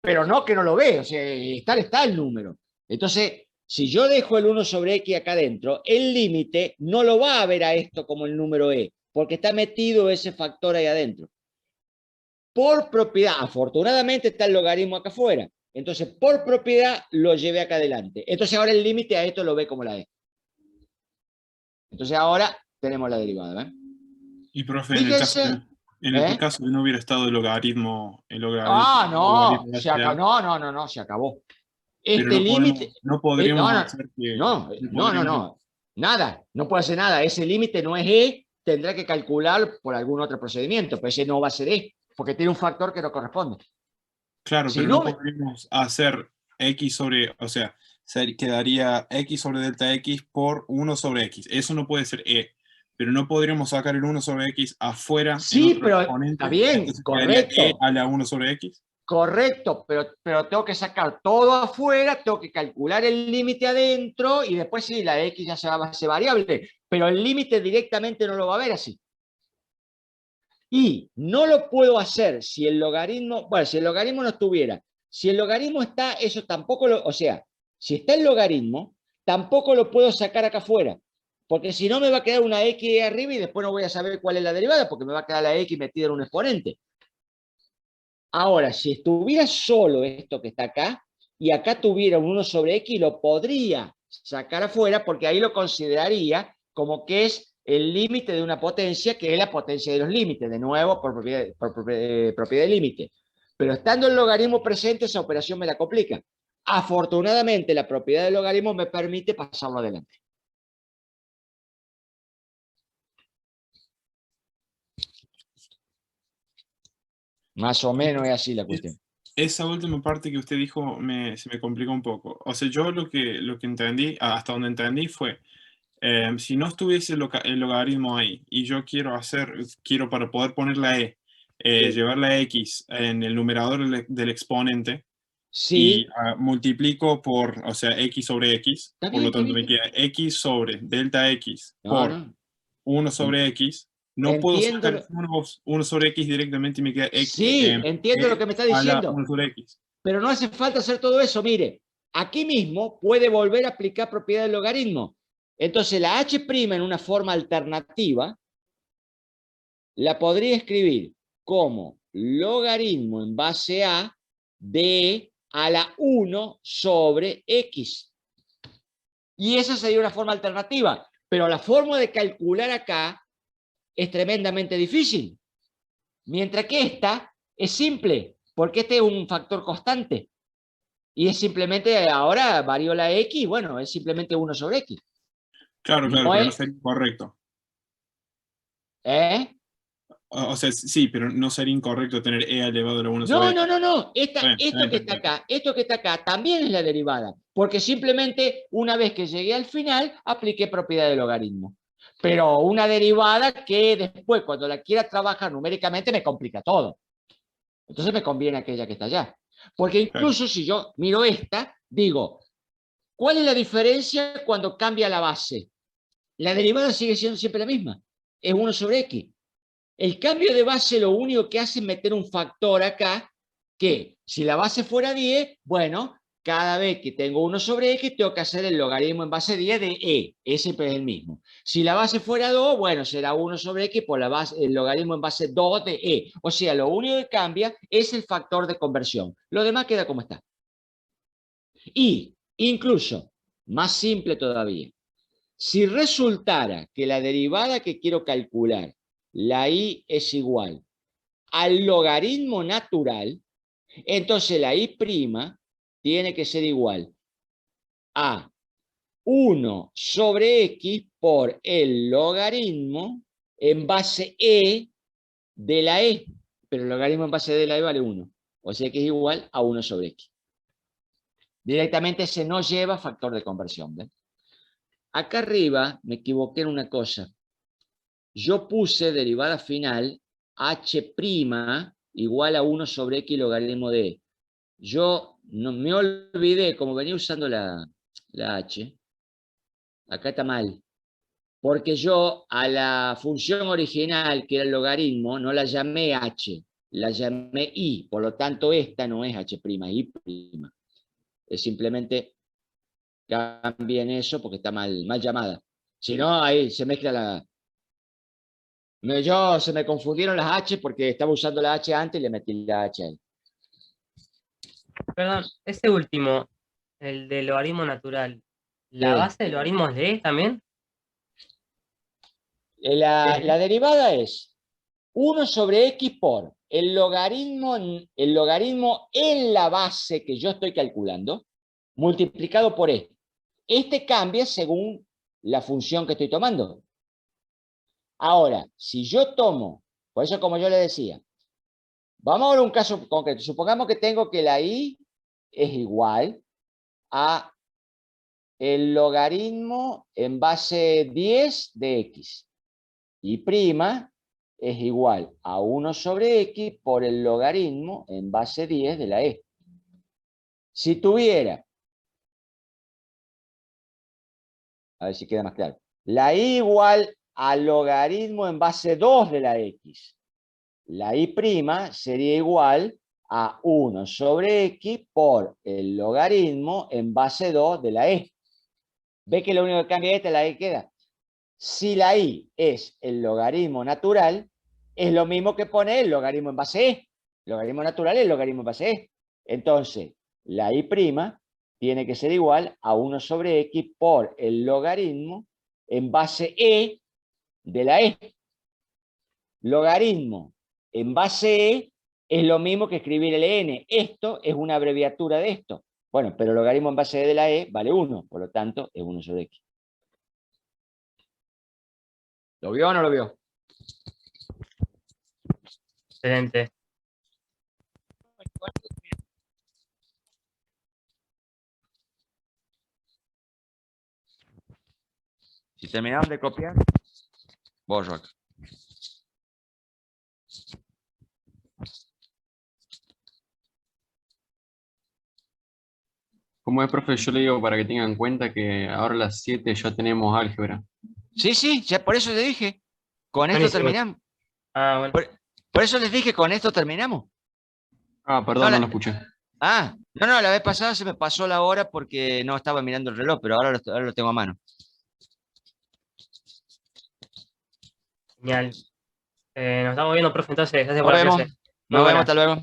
pero no que no lo ve, o sea, está el número. Entonces, si yo dejo el 1 sobre x acá adentro, el límite no lo va a ver a esto como el número e, porque está metido ese factor ahí adentro. Por propiedad, afortunadamente está el logaritmo acá afuera, entonces por propiedad lo llevé acá adelante. Entonces ahora el límite a esto lo ve como la e. Entonces ahora tenemos la derivada, ¿ven? Y profe, Fíjense, en el caso de no hubiera estado el logaritmo, no, logaritmo se acabó, no, se acabó. pero Este límite, no podríamos no, hacer que... no, nada, no puede hacer nada. Ese límite no es e, tendrá que calcular por algún otro procedimiento, pero ese no va a ser e. porque tiene un factor que no corresponde. Claro, Si pero no no podríamos hacer x sobre, o sea, quedaría x sobre delta x por 1 sobre x. Eso no puede ser e. Pero no podríamos sacar el 1 sobre x afuera en Sí, otro pero exponente. está bien, Entonces quedaría e correcto. a la 1 sobre x. Correcto, pero tengo que sacar todo afuera, tengo que calcular el límite adentro y después sí, la x ya se va a ser variable, pero el límite directamente no lo va a ver así. Y no lo puedo hacer si el logaritmo, bueno, si el logaritmo no estuviera. Si el logaritmo está, eso tampoco lo, o sea, si está el logaritmo, tampoco lo puedo sacar acá afuera, porque si no me va a quedar una x ahí arriba y después no voy a saber cuál es la derivada, porque me va a quedar la x metida en un exponente. Ahora, si estuviera solo esto que está acá, y acá tuviera un 1 sobre x, lo podría sacar afuera, porque ahí lo consideraría como que es el límite de una potencia, que es la potencia de los límites, de nuevo, por propiedad de límite. Pero estando el logaritmo presente, esa operación me la complica. Afortunadamente, la propiedad del logaritmo me permite pasarlo adelante. Más o menos es así la cuestión. Esa última parte que usted dijo se me complicó un poco. O sea, yo lo que entendí, hasta donde entendí fue, si no estuviese el logaritmo ahí y yo quiero para poder poner la e, Sí. llevar la x en el numerador del exponente Sí, y multiplico por, o sea, x sobre x, está por bien, lo está tanto bien. me queda x sobre delta x No, por no. 1 sobre x. No puedo Entiendo. sacar 1 sobre x directamente y me queda x, Sí, entiendo lo que me está a la diciendo. 1 sobre x. Pero no hace falta hacer todo eso. Mire, aquí mismo puede volver a aplicar propiedad del logaritmo. Entonces, la h' en una forma alternativa la podría escribir como logaritmo en base a de a la 1 sobre x. Y esa sería una forma alternativa. Pero la forma de calcular acá es tremendamente difícil. Mientras que esta es simple, porque este es un factor constante. Y es simplemente, ahora varió la x, bueno, es simplemente 1 sobre x. Claro, No pero no es, sería incorrecto. ¿eh? O sea, sí, pero no sería incorrecto tener e elevado a la 1 sobre No, x. no, no, no. Está bien, Esto que está acá, también es la derivada. Porque simplemente, una vez que llegué al final, apliqué propiedad del logaritmo. Pero una derivada que después, cuando la quiera trabajar numéricamente, me complica todo. Entonces me conviene aquella que está allá. Porque incluso si yo miro esta, digo, ¿cuál es la diferencia cuando cambia la base? La derivada sigue siendo siempre la misma. Es 1 sobre x. El cambio de base lo único que hace es meter un factor acá, que si la base fuera 10, bueno, cada vez que tengo 1 sobre x, tengo que hacer el logaritmo en base 10 de e. Ese es el mismo. Si la base fuera 2, bueno, será 1 sobre x por el logaritmo en base 2 de e. O sea, lo único que cambia es el factor de conversión. Lo demás queda como está. Y, incluso, más simple todavía, si resultara que la derivada que quiero calcular, la y es igual al logaritmo natural, entonces la y' tiene que ser igual a 1 sobre x por el logaritmo en base e de la e. Pero el logaritmo en base de la e vale 1. O sea que es igual a 1 sobre x. Directamente se no lleva factor de conversión. ¿Ven? Acá arriba me equivoqué en una cosa. Yo puse derivada final h' igual a 1 sobre x logaritmo de e. Yo no me olvidé, como venía usando la h, acá está mal. Porque yo a la función original, que era el logaritmo, no la llamé h, la llamé y. Por lo tanto, esta no es h', y'. Es simplemente cambien eso porque está mal llamada. Si no, ahí se mezcla la... se me confundieron las H porque estaba usando la H antes y le metí la H ahí. Perdón, ese último, el de logaritmo natural, ¿la Sí. base del logaritmo es de E también? La derivada es 1 sobre x por el logaritmo en la base que yo estoy calculando, multiplicado por e. Este cambia según la función que estoy tomando. Ahora, si yo tomo, por eso como yo le decía, Vamos a ver un caso concreto. Supongamos que tengo que la y es igual a el logaritmo en base 10 de x. Y prima es igual a 1 sobre x por el logaritmo en base 10 de la e. Si tuviera, a ver si queda más claro, la y igual al logaritmo en base 2 de la x, la y' sería igual a 1 sobre x por el logaritmo en base 2 de la e. ¿Ve que lo único que cambia es la e queda? Si la y es el logaritmo natural, es lo mismo que poner el logaritmo en base e. El logaritmo natural es el logaritmo en base e. Entonces, la y' tiene que ser igual a 1 sobre x por el logaritmo en base e de la e. Logaritmo en base e es lo mismo que escribir el n. Esto es una abreviatura de esto. Bueno, pero el logaritmo en base de la e vale 1, por lo tanto es 1 sobre x. ¿Lo vio o no lo vio? Excelente. Si terminaron de copiar, borro acá. Como es, profe, yo le digo para que tengan en cuenta que ahora a las 7 ya tenemos álgebra. Sí, sí, ya por eso le dije. Con esto Buenísimo. terminamos. Ah, bueno. Por eso les dije, con esto terminamos. Ah, perdón, No, no lo escuché. no, la vez pasada se me pasó la hora porque no estaba mirando el reloj, pero ahora lo tengo a mano. Genial. Nos estamos viendo, profe, entonces. Gracias Nos por la vemos. clase. Muy Nos vemos, buena. hasta luego.